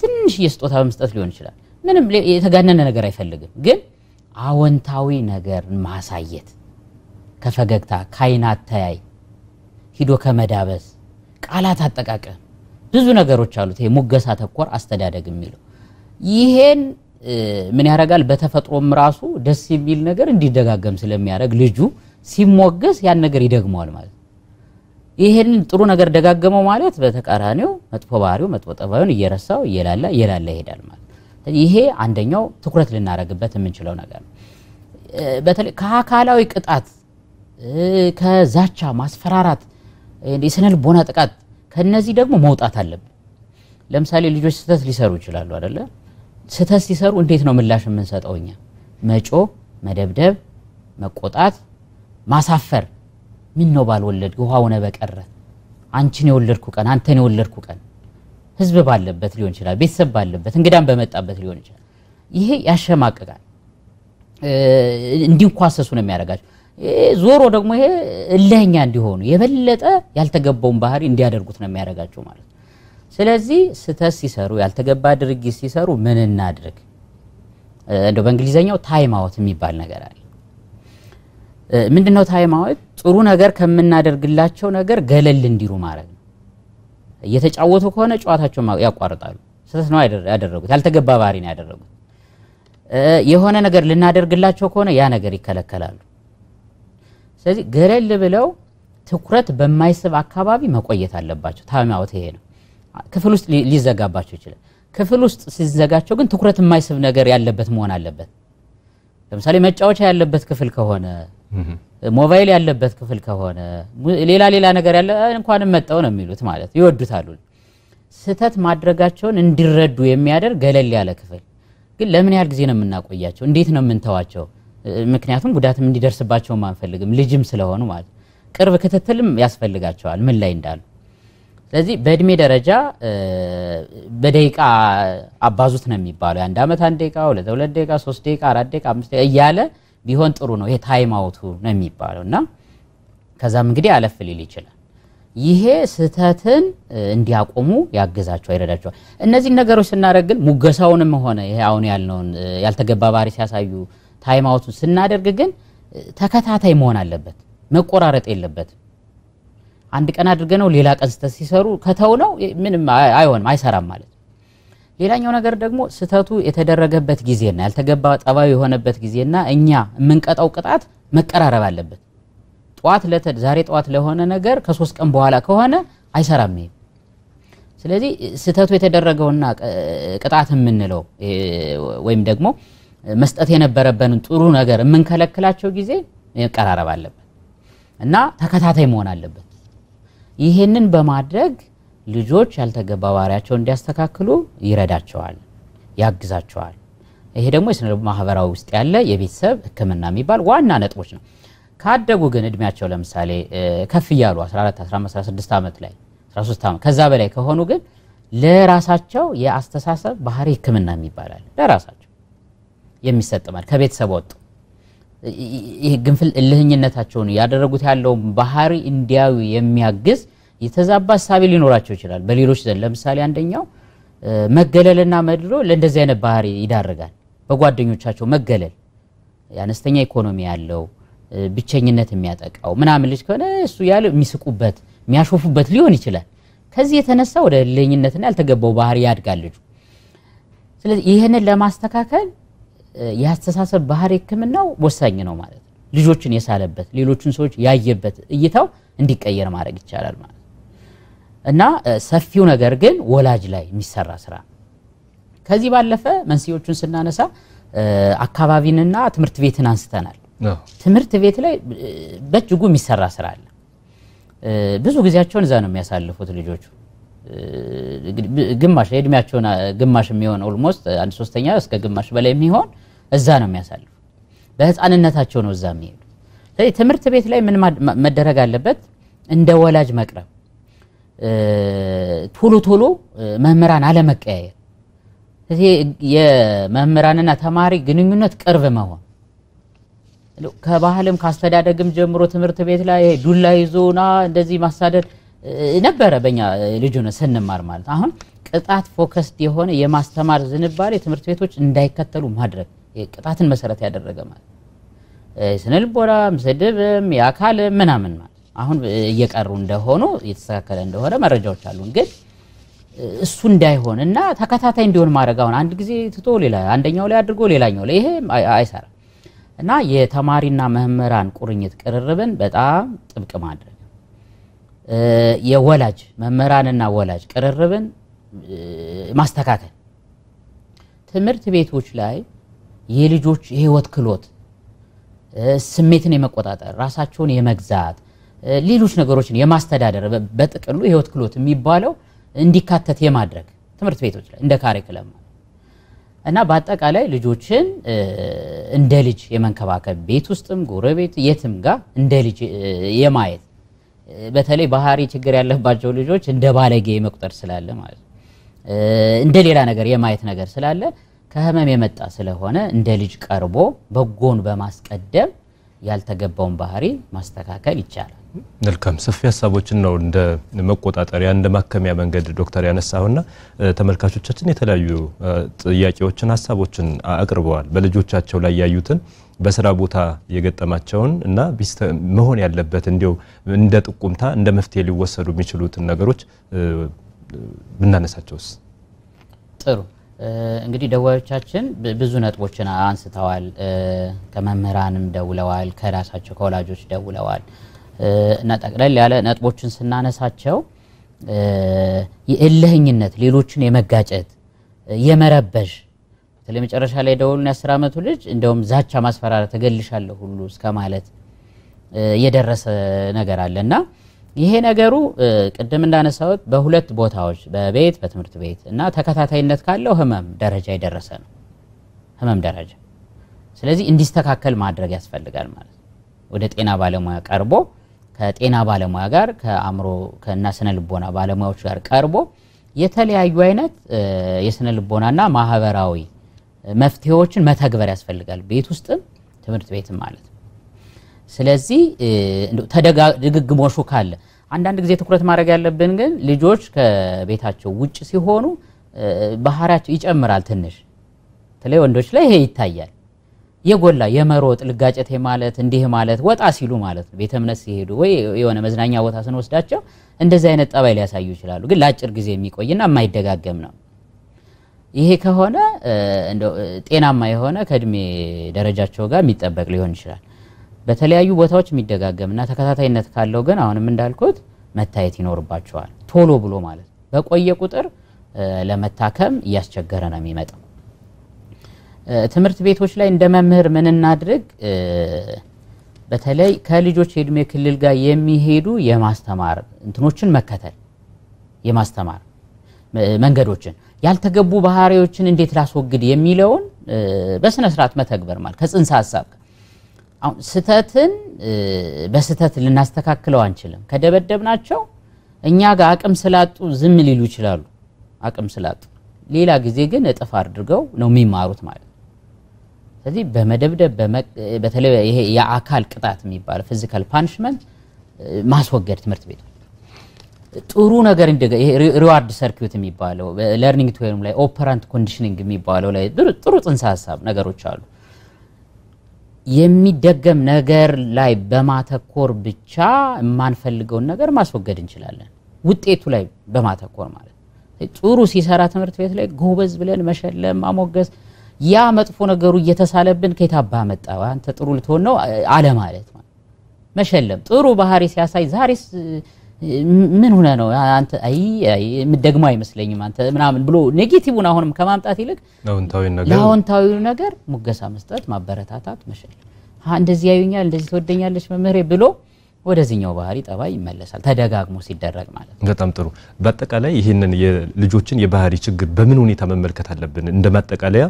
ትንሽ የስጦታ በመስጠት ሊሆን ይችላል ምንም የተጋነነ ነገር አይፈልግም ግን አወንታዊ ነገር ማሳየት ከፈገግታ ካይናት ተያይ ሂዶ ከመዳበስ ቃላት አጠቃቀም ብዙ ነገሮች አሉት ይሄ ሙገሳ ተኮር አስተዳደግ የሚለው ይሄን ምን ያረጋል በተፈጥሮም ራሱ ደስ የሚል ነገር እንዲደጋገም ስለሚያደርግ ልጁ ሲሞገስ ያን ነገር ይደግመዋል ማለት ይሄን ጥሩ ነገር ደጋገመው ማለት በተቃራኒው መጥፎ ባህሪው መጥፎ ጠባዩን እየረሳው እየላላ ይሄዳል ማለት ይሄ አንደኛው ትኩረት ልናረግበት የምንችለው ነገር ነው በተለይ ከአካላዊ ቅጣት ከዛቻ ማስፈራራት የስነ ልቦና ጥቃት ከነዚህ ደግሞ መውጣት አለበት ለምሳሌ ልጆች ስህተት ሊሰሩ ይችላሉ አይደለ ስህተት ሲሰሩ እንዴት ነው ምላሽ የምንሰጠውኛ መጮ መደብደብ መቆጣት ማሳፈር ምን ነው ባልወለድ ውሃውነ በቀረ አንቺን የወለድኩ ቀን አንተን የወለድኩ ቀን ህዝብ ባለበት ሊሆን ይችላል ቤተሰብ ባለበት እንግዳም በመጣበት ሊሆን ይችላል ይሄ ያሸማቀቃል እንዲንኳሰሱ ነው የሚያደርጋቸው ዞሮ ደግሞ ይሄ እለኛ እንዲሆኑ የበለጠ ያልተገባውን ባህሪ እንዲያደርጉት ነው የሚያደርጋቸው ማለት ስለዚህ ስህተት ሲሰሩ ያልተገባ ድርጊት ሲሰሩ ምን እናድርግ እንደው በእንግሊዘኛው ታይም አውት የሚባል ነገር አለ ምንድነው ታይም አውት ጥሩ ነገር ከምናደርግላቸው ነገር ገለል እንዲሩ ማድረግ ነው እየተጫወቱ ከሆነ ጨዋታቸውን ያቋርጣሉ ስለዚህ ነው ያደረጉት ያልተገባ ባህሪ ነው ያደረጉት የሆነ ነገር ልናደርግላቸው ከሆነ ያ ነገር ይከለከላሉ ስለዚህ ገለል ብለው ትኩረት በማይስብ አካባቢ መቆየት አለባቸው ታይም አውት ይሄ ነው ክፍል ውስጥ ሊዘጋባቸው ይችላል ክፍል ውስጥ ሲዘጋቸው ግን ትኩረት የማይስብ ነገር ያለበት መሆን አለበት ለምሳሌ መጫወቻ ያለበት ክፍል ከሆነ ሞባይል ያለበት ክፍል ከሆነ ሌላ ነገር ያለ እንኳን መጣው ነው የሚሉት ማለት ይወዱታሉ ስተት ማድረጋቸውን እንዲረዱ የሚያደርግ ገለል ያለ ክፍል ግን ለምን ያህል ጊዜ ነው የምናቆያቸው እንዴት ነው የምንተዋቸው ምክንያቱም ጉዳትም እንዲደርስባቸው ማንፈልግም ልጅም ስለሆኑ ማለት ቅርብ ክትትልም ያስፈልጋቸዋል ምን ላይ እንዳሉ ስለዚህ በእድሜ ደረጃ በደቂቃ አባዙት ነው የሚባለው አንድ አመት አንድ ደቂቃ ሁለት ደቂቃ 3 ደቂቃ 4 ደቂቃ 5 ደቂቃ እያለ ቢሆን ጥሩ ነው ይሄ ታይም አውቱ ነው የሚባለውና ከዛም እንግዲህ አለፍ ሊል ይችላል ይሄ ስተትን እንዲያቆሙ ያግዛቸው አይረዳቸው እነዚህ ነገሮች ስናደርግ ሙገሳውንም ሆነ ይሄ አሁን ያልነውን ያልተገባ ባህሪ ሲያሳዩ ታይም አውቱን ስናደርግ ግን ተከታታይ መሆን አለበት መቆራረጥ የለበት አንድ ቀን አድርገነው ሌላ ቀን ስተት ሲሰሩ ከተውነው ምንም አይሆንም አይሰራም ማለት ሌላኛው ነገር ደግሞ ስተቱ የተደረገበት ጊዜና ያልተገባ ጠባዩ የሆነበት ጊዜና እኛ የምንቀጣው ቅጣት መቀራረብ አለበት ዛሬ ጧት ለሆነ ነገር ከ3 ቀን በኋላ ከሆነ አይሰራም ይሄ ስለዚህ ስተቱ የተደረገውና ቅጣት የምንለው ወይም ደግሞ መስጠት የነበረበንን ጥሩ ነገር የምንከለክላቸው ጊዜ መቀራረብ አለበት እና ተከታታይ መሆን አለበት ይሄንን በማድረግ ልጆች ያልተገባ ባህሪያቸውን እንዲያስተካክሉ ይረዳቸዋል ያግዛቸዋል ይሄ ደግሞ የስነ ማህበራዊ ውስጥ ያለ የቤተሰብ ህክምና የሚባል ዋና ነጥቦች ነው ካደጉ ግን እድሜያቸው ለምሳሌ ከፍ ይያሉ 14 15 16 አመት ላይ 13 አመት ከዛ በላይ ከሆኑ ግን ለራሳቸው የአስተሳሰብ ባህሪ ህክምና የሚባላል ለራሳቸው የሚሰጥማል ከቤተሰብ ወጡ ይሄ ግንፍል እልህኝነታቸውን ያደረጉት ያለው ባህሪ እንዲያዩ የሚያግዝ የተዛባ ሐሳብ ሊኖራቸው ይችላል በሌሎች ዘንድ ለምሳሌ አንደኛው መገለልና መድሎ ለእንደዚህ አይነት ባህሪ ይዳርጋል በጓደኞቻቸው መገለል ያነስተኛ ኢኮኖሚ ያለው ብቸኝነት የሚያጠቃው ምናምን ልጅ ከሆነ እሱ ያለ የሚስቁበት የሚያሾፉበት ሊሆን ይችላል ከዚህ የተነሳ ወደ እልህኝነትና ያልተገባው ባህሪ ያድጋል ልጁ ስለዚህ ይሄንን ለማስተካከል ያስተሳሰብ ባህሪ ህክምናው ወሳኝ ነው ማለት ልጆችን የሳለበት ሌሎችን ሰዎች ያየበት እይታው እንዲቀየር ማድረግ ይቻላል ማለት እና ሰፊው ነገር ግን ወላጅ ላይ የሚሰራ ስራ ከዚህ ባለፈ መንስኤዎቹን ስናነሳ አካባቢንና ትምህርት ቤትን አንስተናል ትምህርት ቤት ላይ በእጅጉ የሚሰራ ስራ አለ ብዙ ጊዜያቸውን እዛ ነው የሚያሳልፉት ልጆቹ ግማሽ እድሜያቸውን ግማሽ የሚሆን ኦልሞስት 1/3 እስከ ግማሽ በላይ የሚሆን እዛ ነው የሚያሳልፉ በህፃንነታቸው ነው እዛ የሚሄዱ ስለዚህ ትምህርት ቤት ላይ ምን መደረግ አለበት እንደ ወላጅ መቅረብ ቶሎ መምህራን አለመቀያየር ስለዚህ የመምህራንና ተማሪ ግንኙነት ቅርብ መሆን ከባህልም ካስተዳደግም ጀምሮ ትምህርት ቤት ላይ ዱላ ይዞና እንደዚህ ማሳደድ ነበረ በእኛ ልጅነት ስንማር ማለት አሁን ቅጣት ፎከስድ የሆነ የማስተማር ዝንባሌ ትምህርት ቤቶች እንዳይከተሉ ማድረግ ቅጣትን መሰረት ያደረገ ማለት ስነልቦናም ስድብም ያካል ምናምን ማለት አሁን እየቀሩ እንደሆነ የተስተካከለ እንደሆነ መረጃዎች አሉን ግን እሱ እንዳይሆንና ተከታታይ እንዲሆን ማድረግ አሁን አንድ ጊዜ ትቶ ሌላ አንደኛው ላይ አድርጎ ሌላኛው ላይ ይሄ አይሰራ እና የተማሪና መምህራን ቁርኝት ቅርርብን በጣም ጥብቅ ማድረግ የወላጅ መምህራንና ወላጅ ቅርርብን ማስተካከል ትምህርት ቤቶች ላይ የልጆች የህይወት ክሎት ስሜትን የመቆጣጠር ራሳቸውን የመግዛት ሌሎች ነገሮችን የማስተዳደር በጥቅሉ የህይወት ክሎት የሚባለው እንዲካተት የማድረግ ትምህርት ቤቶች ላይ እንደ ካሪኩለም እና በአጠቃላይ ልጆችን እንደ ልጅ የመንከባከብ ቤት ውስጥም ጎረቤት የትም ጋር እንደ ልጅ የማየት በተለይ ባህሪ ችግር ያለባቸው ልጆች እንደ ባለጌ መቁጠር ስላለ ማለት እንደ ሌላ ነገር የማየት ነገር ስላለ ከህመም የመጣ ስለሆነ እንደ ልጅ ቀርቦ በጎን በማስቀደም ያልተገባውን ባህሪ ማስተካከል ይቻላል መልካም ሰፊ ሐሳቦችን ነው እንደ መቆጣጠሪያ እንደ ማከሚያ መንገድ ዶክተር ያነሳውና ተመልካቾቻችን የተለያዩ ጥያቄዎችን ሐሳቦችን አቅርበዋል በልጆቻቸው ላይ ያዩትን በስራ ቦታ የገጠማቸውን እና መሆን ያለበት እንዲው እንደ ጥቁምታ እንደ መፍትሄ ሊወሰዱ የሚችሉትን ነገሮች ብናነሳቸውስ ጥሩ እንግዲህ ደዋዮቻችን ብዙ ነጥቦችን አንስተዋል ከመምህራንም ደውለዋል ከራሳቸው ከወላጆች ደውለዋል እና ጠቅለል ያለ ነጥቦችን ስናነሳቸው የእልህኝነት ሌሎችን የመጋጨት የመረበሽ ለመጨረሻ ላይ ደውሉን የ10 አመቱ ልጅ እንደውም ዛቻ ማስፈራራ ተገልሻለሁ ሁሉ እስከ ማለት የደረሰ ነገር አለና ይሄ ነገሩ ቅድም እንዳነሳሁት በሁለት ቦታዎች በቤት በትምህርት ቤት እና ተከታታይነት ካለው ህመም ደረጃ የደረሰ ነው ህመም ደረጃ ስለዚህ እንዲስተካከል ማድረግ ያስፈልጋል ማለት ወደ ጤና ባለሙያ ቀርቦ ከጤና ባለሙያ ጋር ከአምሮ ከና ስነ ልቦና ባለሙያዎች ጋር ቀርቦ የተለያዩ አይነት የስነ ልቦናና ማህበራዊ መፍትሄዎችን መተግበር ያስፈልጋል ቤት ውስጥም ትምህርት ቤትም ማለት ስለዚህ ተደጋግሞሹ ካለ አንዳንድ ጊዜ ትኩረት ማድረግ ያለብን ግን ልጆች ከቤታቸው ውጭ ሲሆኑ ባህሪያቸው ይጨምራል ትንሽ ተለይ ወንዶች ላይ ይሄ ይታያል የጎላ የመሮጥ ልጋጨት ማለት እንዲህ ማለት ወጣ ሲሉ ማለት ቤተ እምነት ሲሄዱ ወይ የሆነ መዝናኛ ቦታ ስንወስዳቸው እንደዚህ አይነት ጠባይ ሊያሳዩ ይችላሉ ግን ለአጭር ጊዜ የሚቆይና የማይደጋገም ነው ይሄ ከሆነ እንደው ጤናማ የሆነ ከድሜ ደረጃቸው ጋር የሚጠበቅ ሊሆን ይችላል በተለያዩ ቦታዎች የሚደጋገምና ተከታታይነት ካለው ግን አሁንም እንዳልኩት መታየት ይኖርባቸዋል ቶሎ ብሎ ማለት በቆየ ቁጥር ለመታከም ያስቸገረ ነው የሚመጣው ትምህርት ቤቶች ላይ እንደ መምህር ምን እናድርግ በተለይ ከልጆች የእድሜ ክልል ጋር የሚሄዱ የማስተማር እንትኖችን መከተል የማስተማር መንገዶችን ያልተገቡ ባህሪዎችን እንዴት ላስወግድ የሚለውን በስነ ስርዓት መተግበር ማለት ከጽንሰ ሐሳብ አሁን ስተትን በስተት ልናስተካክለው አንችልም ከደበደብናቸው እኛ ጋር አቅም ስላጡ ዝም ሊሉ ይችላሉ አቅም ስላጡ ሌላ ጊዜ ግን እጥፍ አድርገው ነው የሚማሩት ማለት ስለዚህ በመደብደብ በተለይ ይሄ የአካል ቅጣት የሚባለው ፊዚካል ፓኒሽመንት ማስወገድ ትምህርት ቤት ጥሩ ነገር እንደገ ሪዋርድ ሰርኪዩት የሚባለው ለርኒንግ ቱዌልም ላይ ኦፐራንት ኮንዲሽኒንግ የሚባለው ላይ ጥሩ ጽንሰ ሐሳብ ነገሮች አሉ የሚደገም ነገር ላይ በማተኮር ብቻ ማንፈልገውን ነገር ማስወገድ እንችላለን ውጤቱ ላይ በማተኮር ማለት ጥሩ ሲሰራ ትምህርት ቤት ላይ ጎበዝ ብለን መሸለም ማሞገስ ያ መጥፎ ነገሩ እየተሳለብን ከታባ መጣ አንተ ጥሩ ልትሆን ነው አለ ማለት መሸለም ጥሩ ባህሪ ሲያሳይ ዛሬስ ምን ሆነ ነው አንተ አይ ምደግማ አይመስለኝም አንተ ምናምን ብሎ ኔጌቲቭን አሁንም ከማምጣት ይልቅ አዎንታዊ ነገር ሙገሳ መስጠት ማበረታታት መሸለም እንደዚህ ያዩኛል እንደዚህ ተወደኛለች መምህሬ ብሎ ወደዚህኛው ባህሪ ጠባይ ይመለሳል ተደጋግሞ ሲደረግ ማለት ነው በጣም ጥሩ በአጠቃላይ ይሄንን የልጆችን የባህሪ ችግር በምን ሁኔታ መመልከት አለብን እንደማጠቃለያ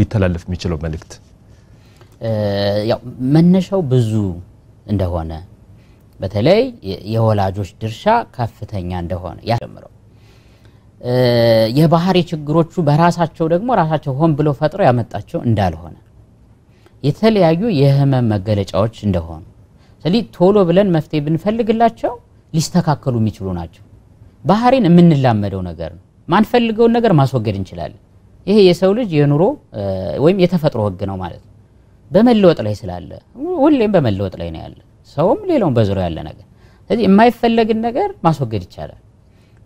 ሊተላለፍ የሚችለው መልእክት ያው መነሻው ብዙ እንደሆነ በተለይ የወላጆች ድርሻ ከፍተኛ እንደሆነ ያጀምረው የባህሪ ችግሮቹ በራሳቸው ደግሞ ራሳቸው ሆን ብሎ ፈጥረው ያመጣቸው እንዳልሆነ የተለያዩ የህመም መገለጫዎች እንደሆኑ ስለዚህ ቶሎ ብለን መፍትሄ ብንፈልግላቸው ሊስተካከሉ የሚችሉ ናቸው ባህሪን የምንላመደው ነገር ነው ማንፈልገውን ነገር ማስወገድ እንችላለን ይሄ የሰው ልጅ የኑሮ ወይም የተፈጥሮ ህግ ነው ማለት ነው በመለወጥ ላይ ስላለ ሁሌም በመለወጥ ላይ ነው ያለ ሰውም ሌላውን በዙሪያው ያለ ነገር ስለዚህ የማይፈልግን ነገር ማስወገድ ይቻላል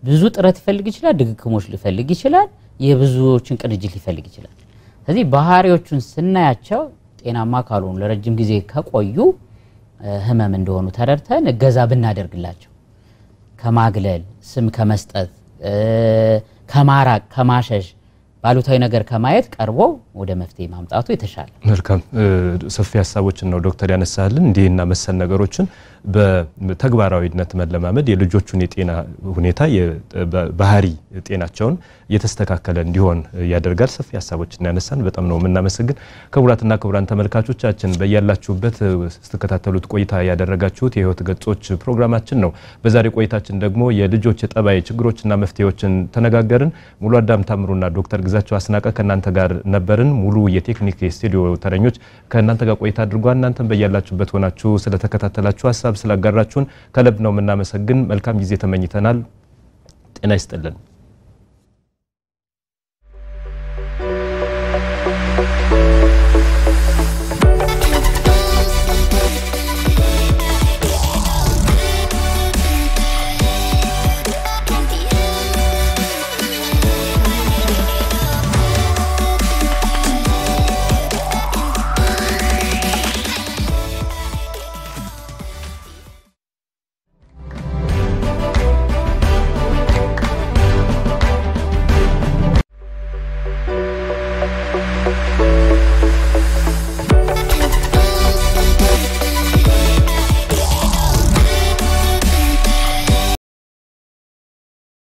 ብዙ ጥረት ይፈልግ ይችላል ድግግሞሽ ሊፈልግ ይችላል የብዙዎችን ቅንጅት ሊፈልግ ይችላል ስለዚህ ባህሪዎቹን ስናያቸው ጤናማ ካልሆኑ ለረጅም ጊዜ ከቆዩ ህመም እንደሆኑ ተረድተን እገዛ ብናደርግላቸው ከማግለል ስም ከመስጠት ከማራቅ ከማሸሽ ባሉታዊ ነገር ከማየት ቀርቦ ወደ መፍትሄ ማምጣቱ የተሻለ መልካም ሰፊ ሐሳቦችን ነው ዶክተር ያነሳልን እንዲህና መሰል ነገሮችን በተግባራዊነት መለማመድ የልጆቹን የጤና ሁኔታ የባህሪ ጤናቸውን የተስተካከለ እንዲሆን ያደርጋል ሰፊ ሐሳቦችን ያነሳን በጣም ነው እናመሰግን ክቡራትና ክቡራን ተመልካቾቻችን በእያላችሁበት ስትከታተሉት ቆይታ ያደረጋችሁት የህይወት ገጾች ፕሮግራማችን ነው በዛሬ ቆይታችን ደግሞ የልጆች የጠባይ ችግሮችና መፍትሄዎችን ተነጋገርን ሙሉ አዳም ታምሩና ዶክተር ግዛቸው አስናቀ ከናንተ ጋር ነበርን ሙሉ የቴክኒክ ስቱዲዮ ተረኞች ከናንተ ጋር ቆይታ አድርጓል እናንተም በያላችሁበት ሆናችሁ ስለተከታተላችሁ ሐሳብ ስላጋራችሁን ከልብ ነው እናመሰግን መልካም ጊዜ ተመኝተናል ጤና ይስጥልን